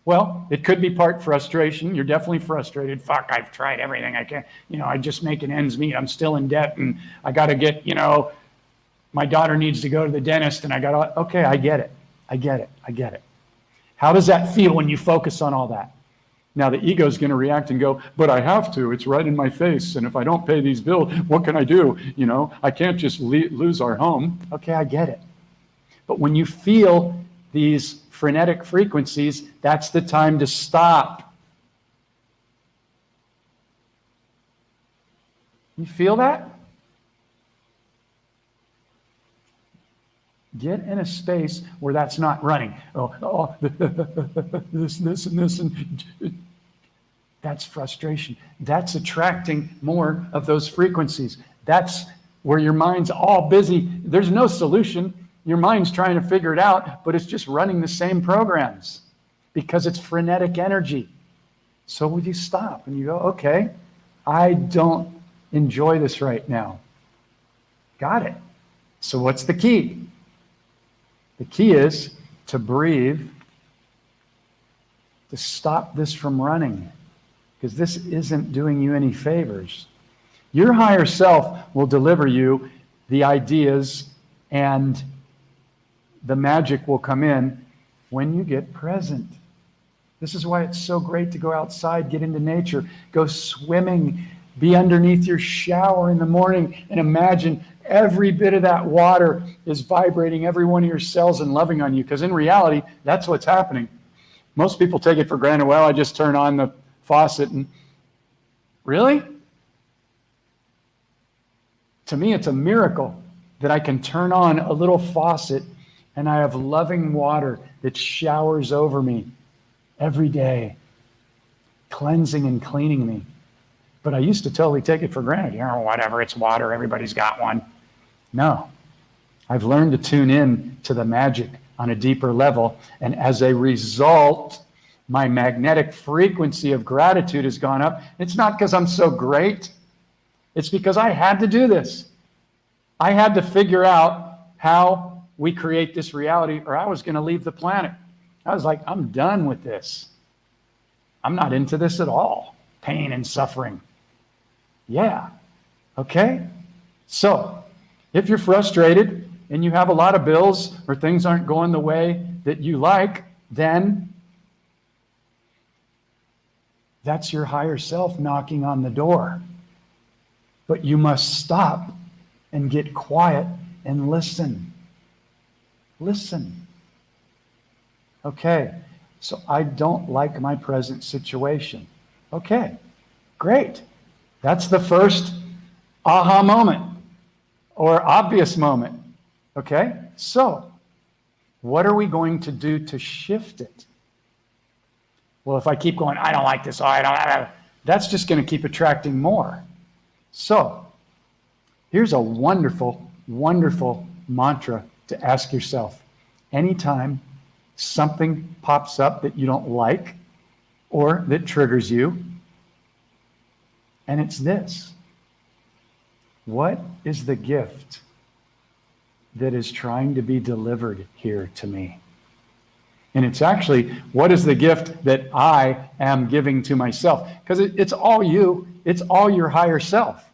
Well, it could be part frustration. You're definitely frustrated. Fuck, I've tried everything I can. I just making ends meet. I'm still in debt and I got to get, my daughter needs to go to the dentist and okay, I get it. I get it. How does that feel when you focus on all that? Now the ego is going to react and go, but I have to. It's right in my face. And if I don't pay these bills, what can I do? I can't just lose our home. Okay, I get it. But when you feel these frenetic frequencies, that's the time to stop. You feel that? Get in a space where that's not running. This and this. That's frustration. That's attracting more of those frequencies. That's where your mind's all busy. There's no solution. Your mind's trying to figure it out, but it's just running the same programs because it's frenetic energy. So would you stop and you go, okay, I don't enjoy this right now. Got it. So what's the key? The key is to breathe, to stop this from running, because this isn't doing you any favors. Your higher self will deliver you the ideas, and the magic will come in when you get present. This is why it's so great to go outside, get into nature, go swimming, be underneath your shower in the morning, and imagine every bit of that water is vibrating every one of your cells and loving on you, because in reality, that's what's happening. Most people take it for granted. Well, I just turn on the faucet and... Really? To me, it's a miracle that I can turn on a little faucet and I have loving water that showers over me every day, cleansing and cleaning me. But I used to totally take it for granted. Whatever, it's water, everybody's got one. No, I've learned to tune in to the magic on a deeper level. And as a result, my magnetic frequency of gratitude has gone up. It's not because I'm so great. It's because I had to do this. I had to figure out how we create this reality, or I was going to leave the planet. I was like, I'm done with this. I'm not into this at all. Pain and suffering. Yeah. Okay. So if you're frustrated and you have a lot of bills or things aren't going the way that you like, then that's your higher self knocking on the door. But you must stop and get quiet and listen. Listen. Okay, so I don't like my present situation. Okay, great. That's the first aha moment or obvious moment. Okay, so what are we going to do to shift it? Well, if I keep going, I don't like this, that's just going to keep attracting more. So here's a wonderful, wonderful mantra to ask yourself. Anytime something pops up that you don't like or that triggers you, and it's this: what is the gift that is trying to be delivered here to me? And it's actually, what is the gift that I am giving to myself? Because it's all you. It's all your higher self.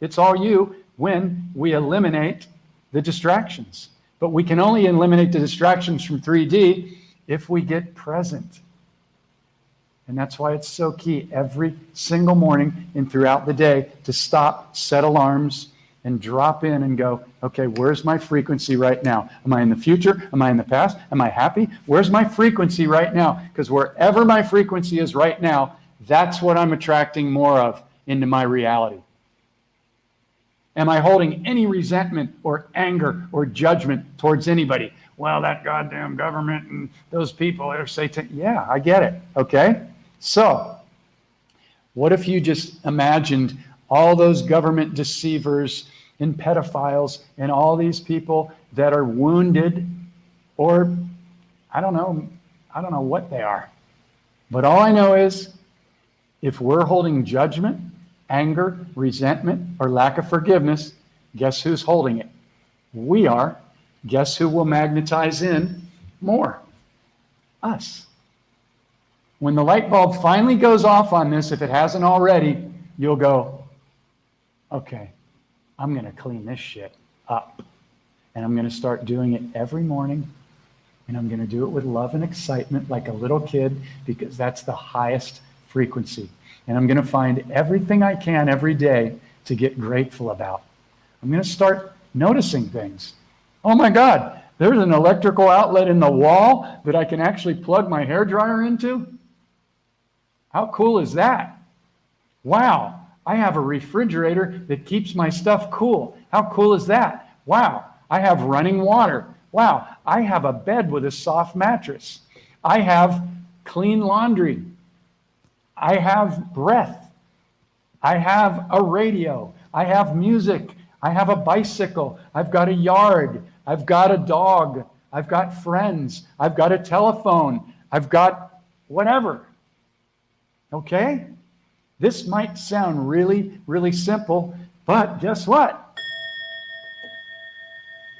It's all you when we eliminate the distractions. But we can only eliminate the distractions from 3D if we get present. And that's why it's so key every single morning and throughout the day to stop, set alarms, and drop in and go, okay, where's my frequency right now? Am I in the future? Am I in the past? Am I happy? Where's my frequency right now? Because wherever my frequency is right now, that's what I'm attracting more of into my reality. Am I holding any resentment or anger or judgment towards anybody? Well, that goddamn government and those people are Satan. Yeah, I get it. Okay. So what if you just imagined all those government deceivers and pedophiles and all these people that are wounded, or I don't know what they are. But all I know is if we're holding judgment, anger, resentment, or lack of forgiveness, guess who's holding it? We are. Guess who will magnetize in more? Us. When the light bulb finally goes off on this, if it hasn't already, you'll go, okay, I'm going to clean this shit up. And I'm going to start doing it every morning. And I'm going to do it with love and excitement like a little kid, because that's the highest frequency. And I'm going to find everything I can every day to get grateful about. I'm going to start noticing things. Oh my God, there's an electrical outlet in the wall that I can actually plug my hairdryer into. How cool is that? Wow, I have a refrigerator that keeps my stuff cool. How cool is that? Wow, I have running water. Wow, I have a bed with a soft mattress. I have clean laundry. I have breath. I have a radio. I have music. I have a bicycle. I've got a yard. I've got a dog. I've got friends. I've got a telephone. I've got whatever. Okay? This might sound really, really simple, but guess what?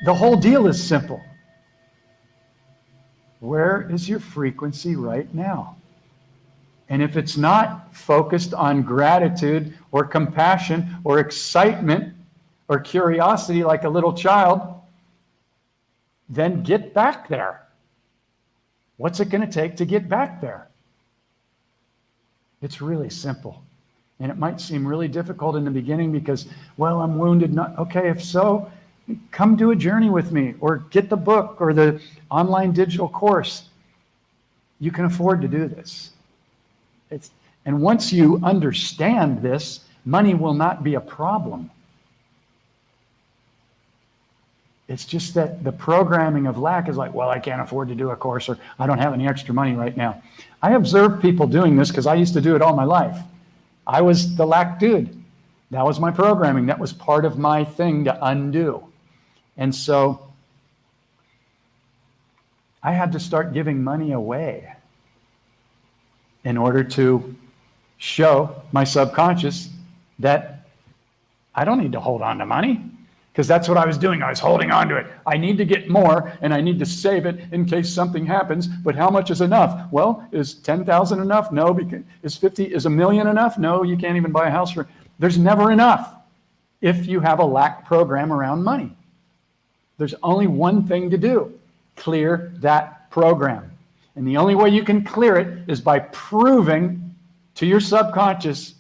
The whole deal is simple. Where is your frequency right now? And if it's not focused on gratitude or compassion or excitement or curiosity like a little child, then get back there. What's it going to take to get back there? It's really simple. And it might seem really difficult in the beginning because, well, I'm wounded. Okay, if so, come do a journey with me or get the book or the online digital course. You can afford to do this. And once you understand this, money will not be a problem. It's just that the programming of lack is like, well, I can't afford to do a course, or I don't have any extra money right now. I observe people doing this because I used to do it all my life. I was the lack dude. That was my programming. That was part of my thing to undo. And so I had to start giving money away in order to show my subconscious that I don't need to hold on to money, because that's what I was doing. I was holding on to it. I need to get more, and I need to save it in case something happens. But how much is enough? Well, is 10,000 enough? No. Because is $1 million enough? No, you can't even buy a house for. There's never enough if you have a lack program around money. There's only one thing to do: clear that program. And the only way you can clear it is by proving to your subconscious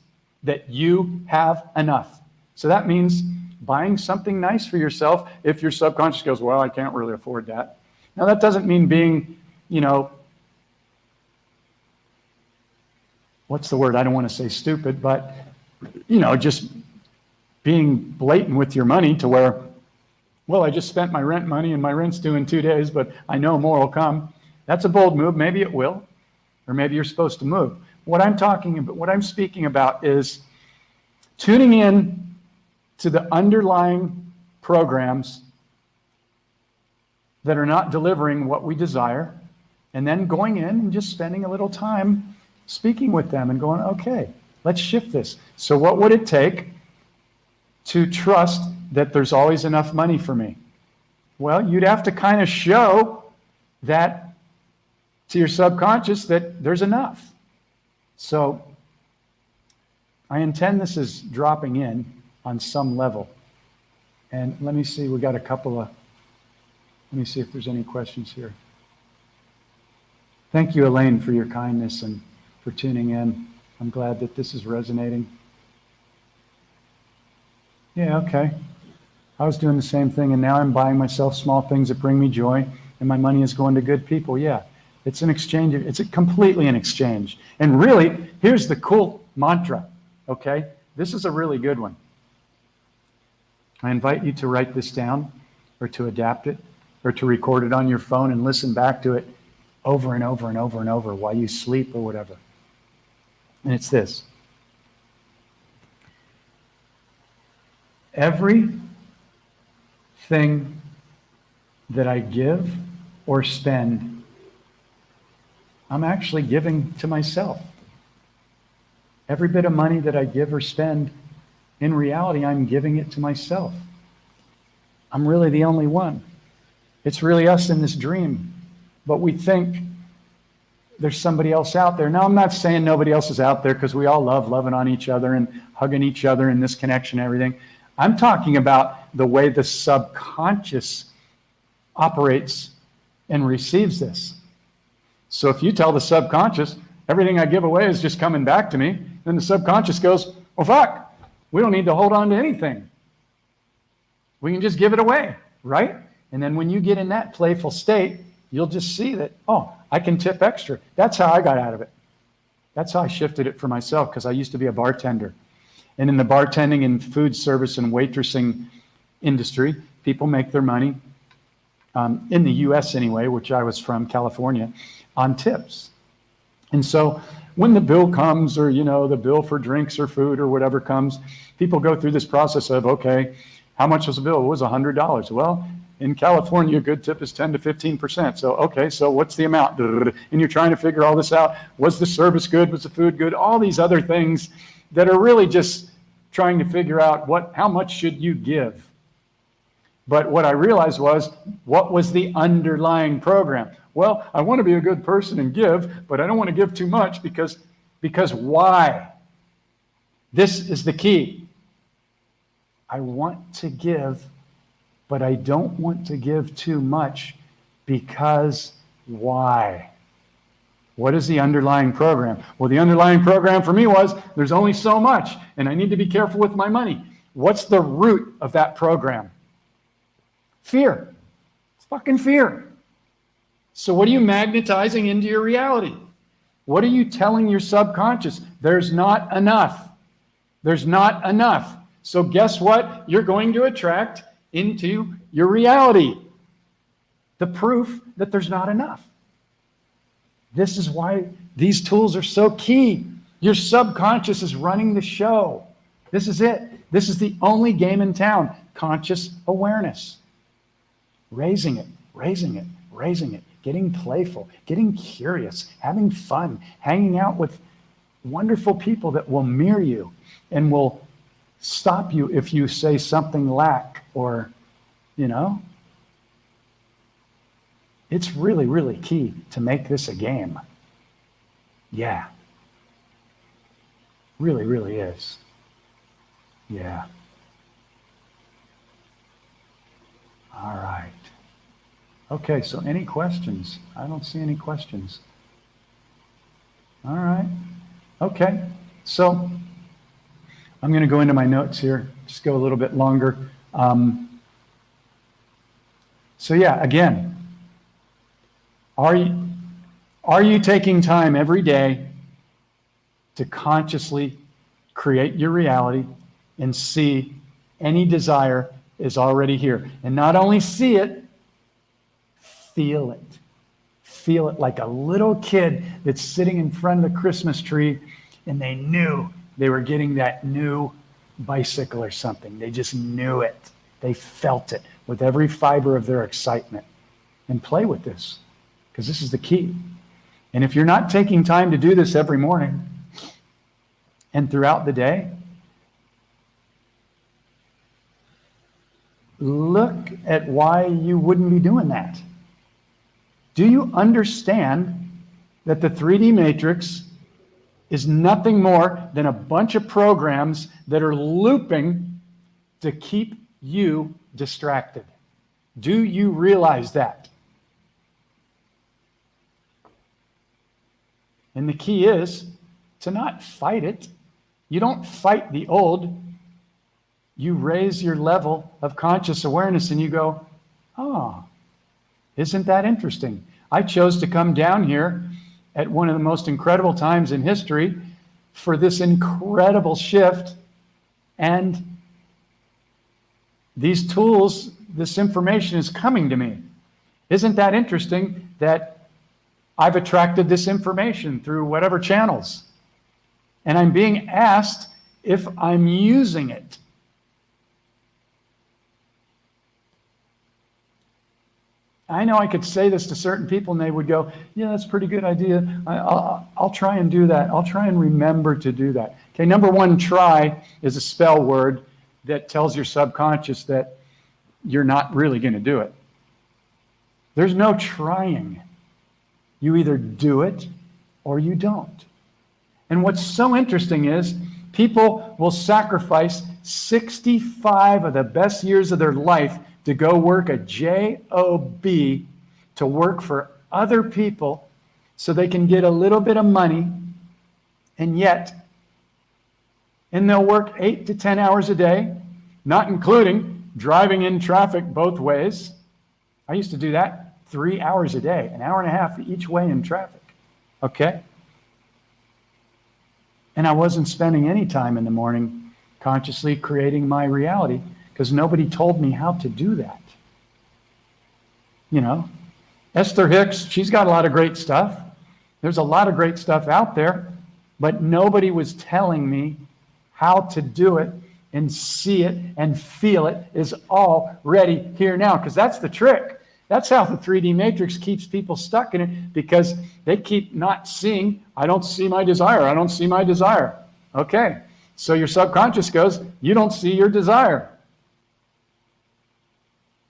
that you have enough. So that means buying something nice for yourself if your subconscious goes, well, I can't really afford that. Now, that doesn't mean being, what's the word? I don't want to say stupid, but, just being blatant with your money to where, well, I just spent my rent money and my rent's due in 2 days, but I know more will come. That's a bold move. Maybe it will, or maybe you're supposed to move. What I'm speaking about is tuning in to the underlying programs that are not delivering what we desire, and then going in and just spending a little time speaking with them and going, okay, let's shift this. So what would it take to trust that there's always enough money for me? Well, you'd have to kind of show that to your subconscious that there's enough. So I intend this is dropping in on some level. And let me see, we got let me see if there's any questions here. Thank you, Elaine, for your kindness and for tuning in. I'm glad that this is resonating. Yeah, okay. I was doing the same thing, and now I'm buying myself small things that bring me joy, and my money is going to good people. Yeah, it's an exchange. It's completely an exchange. And really, here's the cool mantra, okay? This is a really good one. I invite you to write this down, or to adapt it, or to record it on your phone and listen back to it over and over and over and over while you sleep or whatever. And it's this. Everything that I give or spend, I'm actually giving to myself. Every bit of money that I give or spend, in reality, I'm giving it to myself. I'm really the only one. It's really us in this dream. But we think there's somebody else out there. Now, I'm not saying nobody else is out there, because we all love loving on each other and hugging each other and this connection and everything. I'm talking about the way the subconscious operates and receives this. So if you tell the subconscious, everything I give away is just coming back to me, then the subconscious goes, well, fuck, we don't need to hold on to anything. We can just give it away, right? And then when you get in that playful state, you'll just see that, oh, I can tip extra. That's how I got out of it. That's how I shifted it for myself, because I used to be a bartender. And in the bartending and food service and waitressing industry, people make their money, in the US anyway, which I was from, California, on tips. And so when the bill comes, or, the bill for drinks or food or whatever comes, people go through this process of, okay, how much was the bill? It was $100. Well, in California, a good tip is 10 to 15%. So, okay, so what's the amount? And you're trying to figure all this out. Was the service good? Was the food good? All these other things that are really just trying to figure out how much should you give. But what I realized was, what was the underlying program? Well, I want to be a good person and give, but I don't want to give too much because why? This is the key. I want to give, but I don't want to give too much, because why? What is the underlying program? Well, the underlying program for me was, there's only so much, and I need to be careful with my money. What's the root of that program? Fear. It's fucking fear. So what are you magnetizing into your reality? What are you telling your subconscious? There's not enough. There's not enough. So guess what? You're going to attract into your reality the proof that there's not enough. This is why these tools are so key. Your subconscious is running the show. This is it. This is the only game in town. Conscious awareness. Raising it, raising it, raising it. Getting playful, getting curious, having fun, hanging out with wonderful people that will mirror you and will stop you if you say something lack, or, It's really, really key to make this a game. Yeah. Really, really is. Yeah. All right. Okay, so any questions? I don't see any questions. All right. Okay, so I'm going to go into my notes here, just go a little bit longer. So yeah, again, are you taking time every day to consciously create your reality and see any desire is already here. And not only see it, feel it. Feel it like a little kid that's sitting in front of the Christmas tree and they knew they were getting that new bicycle or something. They just knew it. They felt it with every fiber of their excitement. And play with this, because this is the key. And if you're not taking time to do this every morning and throughout the day, look at why you wouldn't be doing that. Do you understand that the 3D matrix is nothing more than a bunch of programs that are looping to keep you distracted? Do you realize that? And the key is to not fight it. You don't fight the old. You raise your level of conscious awareness and you go, oh, isn't that interesting? I chose to come down here at one of the most incredible times in history for this incredible shift. And these tools, this information is coming to me. Isn't that interesting that I've attracted this information through whatever channels, and I'm being asked if I'm using it? I know I could say this to certain people and they would go, yeah, that's a pretty good idea. I'll try and do that. I'll try and remember to do that. Okay, number one, try is a spell word that tells your subconscious that you're not really going to do it. There's no trying. You either do it or you don't. And what's so interesting is people will sacrifice 65 of the best years of their life to go work a job, to work for other people so they can get a little bit of money, and they'll work 8 to 10 hours a day, not including driving in traffic both ways. I used to do that 3 hours a day, an hour and a half each way in traffic. Okay? And I wasn't spending any time in the morning consciously creating my reality because nobody told me how to do that. You know, Esther Hicks, she's got a lot of great stuff. There's a lot of great stuff out there, but nobody was telling me how to do it and see it and feel it is already here now, because that's the trick. That's how the 3D matrix keeps people stuck in it, because they keep not seeing, I don't see my desire, I don't see my desire. Okay, so your subconscious goes, you don't see your desire.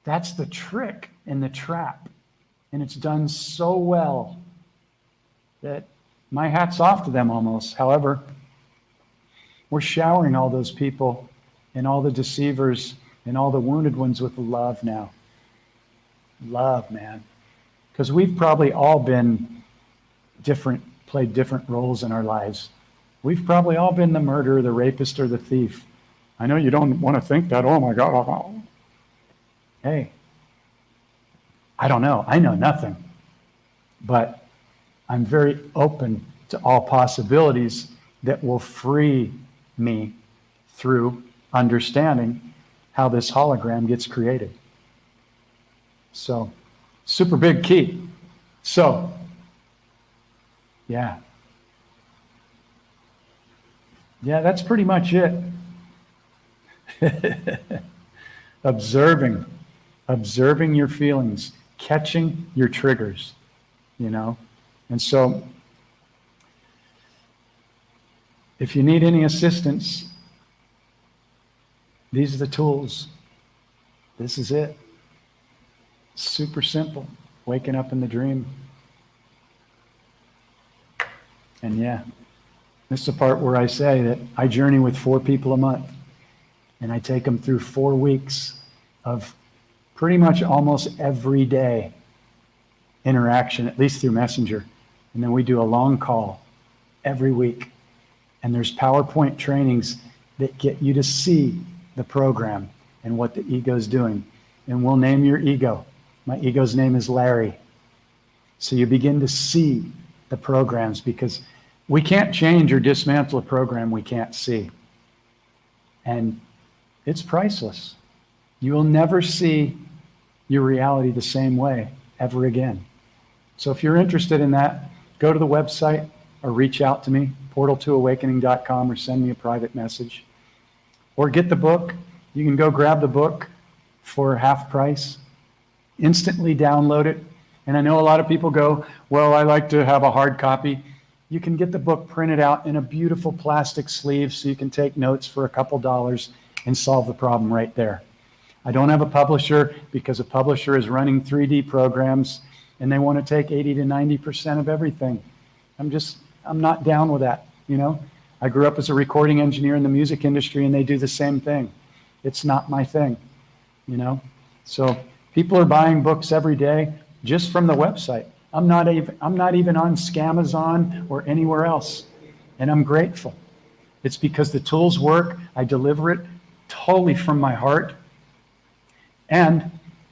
That's the trick and the trap. And it's done so well that my hat's off to them almost. However, we're showering all those people and all the deceivers and all the wounded ones with love now. Love, man. Because we've probably all been different, played different roles in our lives. We've probably all been the murderer, the rapist, or the thief. I know you don't want to think that, oh my God. Hey, I don't know. I know nothing. But I'm very open to all possibilities that will free me through understanding how this hologram gets created. So, super big key. So, yeah. Yeah, that's pretty much it. Observing your feelings, catching your triggers, you know. And so, if you need any assistance, these are the tools. This is it. Super simple. Waking up in the dream. And yeah, this is the part where I say that I journey with 4 people a month. And I take them through 4 weeks of pretty much almost every day interaction, at least through Messenger. And then we do a long call every week. And there's PowerPoint trainings that get you to see the program and what the ego's doing. And we'll name your ego. My ego's name is Larry. So you begin to see the programs, because We can't change or dismantle a program we can't see. And it's priceless. You will never see your reality the same way ever again. So if you're interested in that, go to the website or reach out to me, portal2awakening.com, or send me a private message. Or get the book. You can go grab the book for half price, instantly download it. And I know a lot of people go, well, I like to have a hard copy. You can get the book printed out in a beautiful plastic sleeve so you can take notes for a couple dollars and solve the problem right there. I don't have a publisher because a publisher is running 3D programs and they want to take 80 to 90% of everything. I'm not down with that, you know. I grew up as a recording engineer in the music industry and they do the same thing. It's not my thing, you know. So people are buying books every day just from the website. I'm not even on Scamazon or anywhere else, and I'm grateful. It's because the tools work. I deliver it totally from my heart, and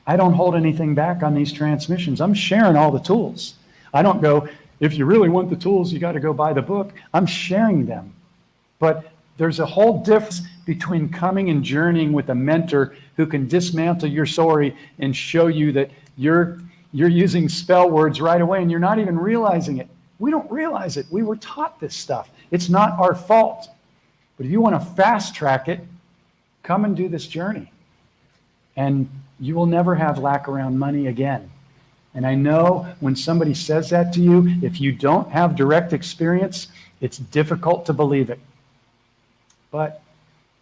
I don't hold anything back on these transmissions. I'm sharing all the tools. I don't go, if you really want the tools, you got to go buy the book. I'm sharing them. But there's a whole difference between coming and journeying with a mentor who can dismantle your story and show you that you're using spell words right away and you're not even realizing it. We don't realize it. We were taught this stuff. It's not our fault. But if you want to fast track it, come and do this journey. And you will never have lack around money again. And I know when somebody says that to you, if you don't have direct experience, it's difficult to believe it. But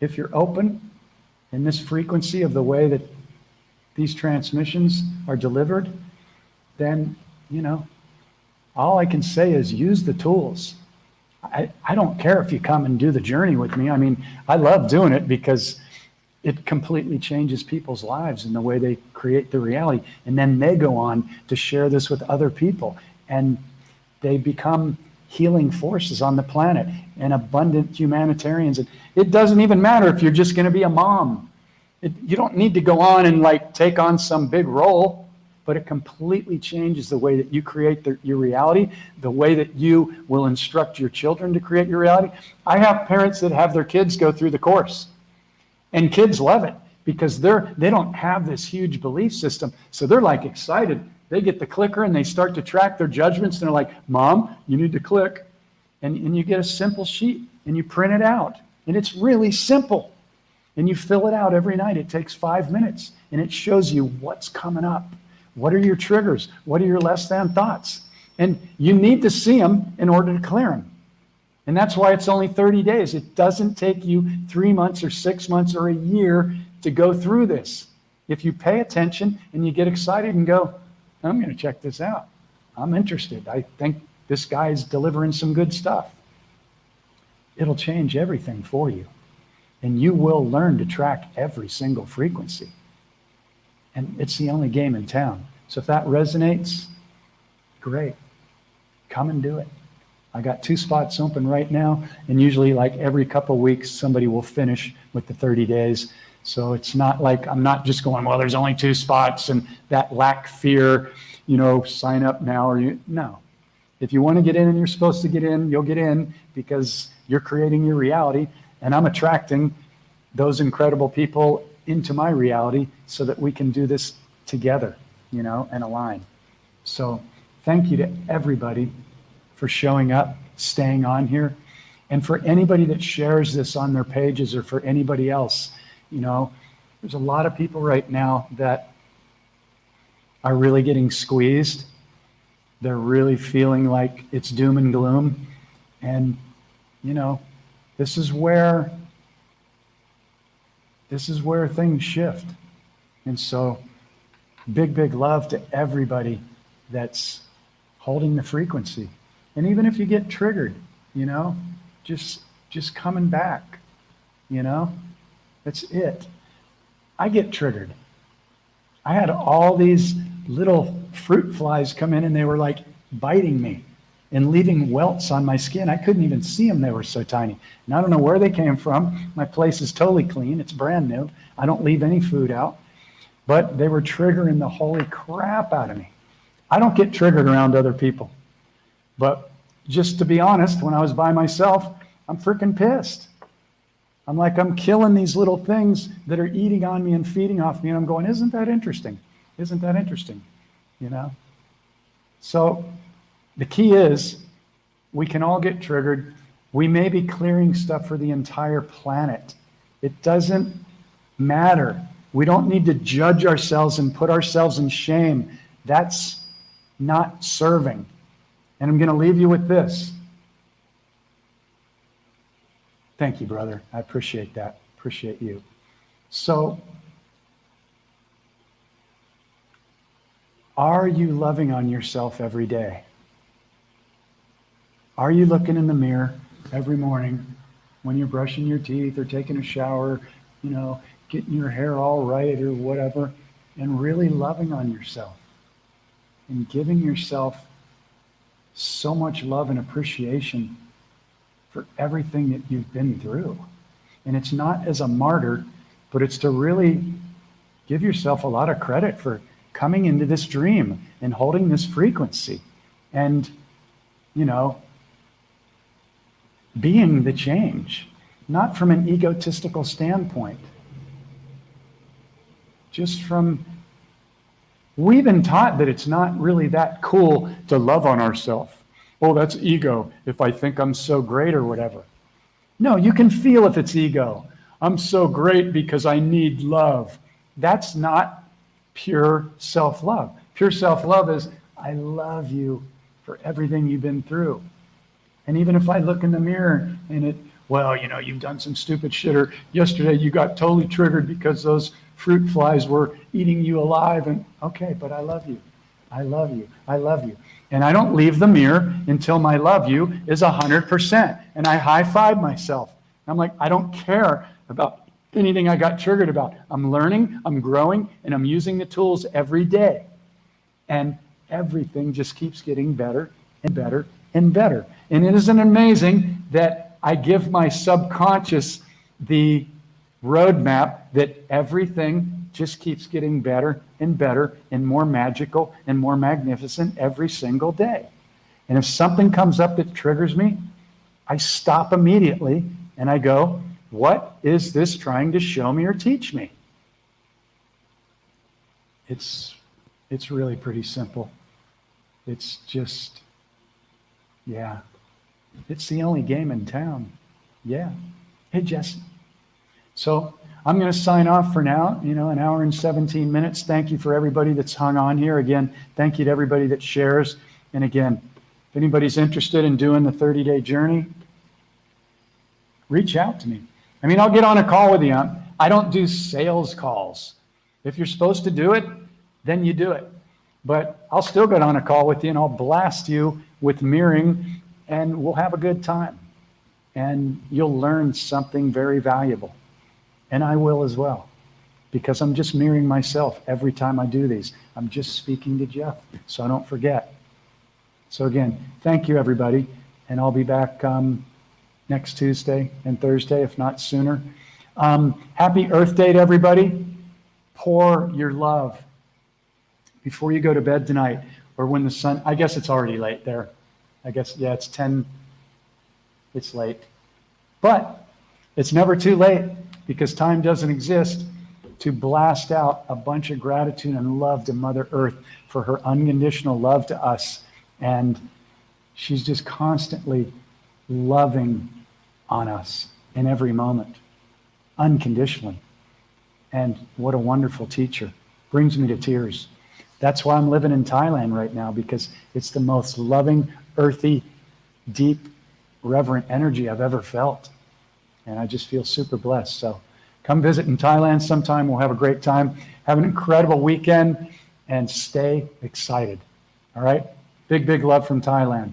if you're open in this frequency of the way that these transmissions are delivered, then, you know, all I can say is use the tools. I don't care if you come and do the journey with me. I mean, I love doing it because it completely changes people's lives and the way they create the reality. And then they go on to share this with other people. And they become healing forces on the planet and abundant humanitarians. And it doesn't even matter if you're just going to be a mom. You don't need to go on and like take on some big role, but it completely changes the way that you create your reality, the way that you will instruct your children to create your reality. I have parents that have their kids go through the course. And kids love it because they don't have this huge belief system. So they're like excited. They get the clicker and they start to track their judgments. And they're like, Mom, you need to click. And you get a simple sheet and you print it out. And it's really simple. And you fill it out every night. It takes 5 minutes. And it shows you what's coming up. What are your triggers? What are your less than thoughts? And you need to see them in order to clear them. And that's why it's only 30 days. It doesn't take you 3 months or 6 months or a year to go through this. If you pay attention and you get excited and go, I'm going to check this out. I'm interested. I think this guy's delivering some good stuff. It'll change everything for you. And you will learn to track every single frequency. And it's the only game in town. So if that resonates, great. Come and do it. I got 2 spots open right now, and usually like every couple of weeks, somebody will finish with the 30 days. So it's not like I'm not just going, well, there's only 2 spots and that lack fear, you know, sign up now no. If you want to get in and you're supposed to get in, you'll get in because you're creating your reality. And I'm attracting those incredible people into my reality so that we can do this together, you know, and align. So thank you to everybody for showing up, staying on here. And for anybody that shares this on their pages or for anybody else, you know, there's a lot of people right now that are really getting squeezed. They're really feeling like it's doom and gloom. And, you know, this is where things shift. And so big, big love to everybody that's holding the frequency. And even if you get triggered, you know, just coming back, you know, that's it. I get triggered. I had all these little fruit flies come in and they were like biting me and leaving welts on my skin. I couldn't even see them. They were so tiny. And I don't know where they came from. My place is totally clean. It's brand new. I don't leave any food out. But they were triggering the holy crap out of me. I don't get triggered around other people. But just to be honest, when I was by myself, I'm freaking pissed. I'm like, I'm killing these little things that are eating on me and feeding off me. And I'm going, isn't that interesting? Isn't that interesting? You know? So the key is we can all get triggered. We may be clearing stuff for the entire planet. It doesn't matter. We don't need to judge ourselves and put ourselves in shame. That's not serving. And I'm going to leave you with this. Thank you, brother. I appreciate that. Appreciate you. So, are you loving on yourself every day? Are you looking in the mirror every morning when you're brushing your teeth or taking a shower, you know, getting your hair all right or whatever, and really loving on yourself and giving yourself so much love and appreciation for everything that you've been through? And it's not as a martyr, but it's to really give yourself a lot of credit for coming into this dream and holding this frequency and, you know, being the change, not from an egotistical standpoint, just from, we've been taught that it's not really that cool to love on ourselves. Oh, that's ego, if I think I'm so great or whatever. No, you can feel if it's ego. I'm so great because I need love. That's not pure self-love. Pure self-love is, I love you for everything you've been through. And even if I look in the mirror and it, well, you know, you've done some stupid shit, or yesterday you got totally triggered because those fruit flies were eating you alive, and okay, but I love you. I love you. I love you. And I don't leave the mirror until my love you is 100%. And I high five myself. I'm like, I don't care about anything I got triggered about. I'm learning, I'm growing, and I'm using the tools every day. And everything just keeps getting better and better and better. And it isn't amazing that I give my subconscious the roadmap that everything just keeps getting better and better and more magical and more magnificent every single day. And if something comes up that triggers me, I stop immediately and I go, what is this trying to show me or teach me? It's really pretty simple. It's just, yeah, it's the only game in town. Yeah. Hey, Jesse. So I'm going to sign off for now, you know, an hour and 17 minutes. Thank you for everybody that's hung on here. Again, thank you to everybody that shares. And again, if anybody's interested in doing the 30-day journey, reach out to me. I mean, I'll get on a call with you. I don't do sales calls. If you're supposed to do it, then you do it. But I'll still get on a call with you and I'll blast you with mirroring and we'll have a good time. And you'll learn something very valuable. And I will as well, because I'm just mirroring myself every time I do these. I'm just speaking to Jeff, so I don't forget. So again, thank you, everybody. And I'll be back next Tuesday and Thursday, if not sooner. Happy Earth Day to everybody. Pour your love before you go to bed tonight, or when the sun, I guess it's already late there. I guess, yeah, it's 10, it's late. But it's never too late, because time doesn't exist, to blast out a bunch of gratitude and love to Mother Earth for her unconditional love to us. And she's just constantly loving on us in every moment, unconditionally. And what a wonderful teacher. Brings me to tears. That's why I'm living in Thailand right now, because it's the most loving, earthy, deep, reverent energy I've ever felt. And I just feel super blessed. So come visit in Thailand sometime. We'll have a great time. Have an incredible weekend and stay excited. All right? Big, big love from Thailand.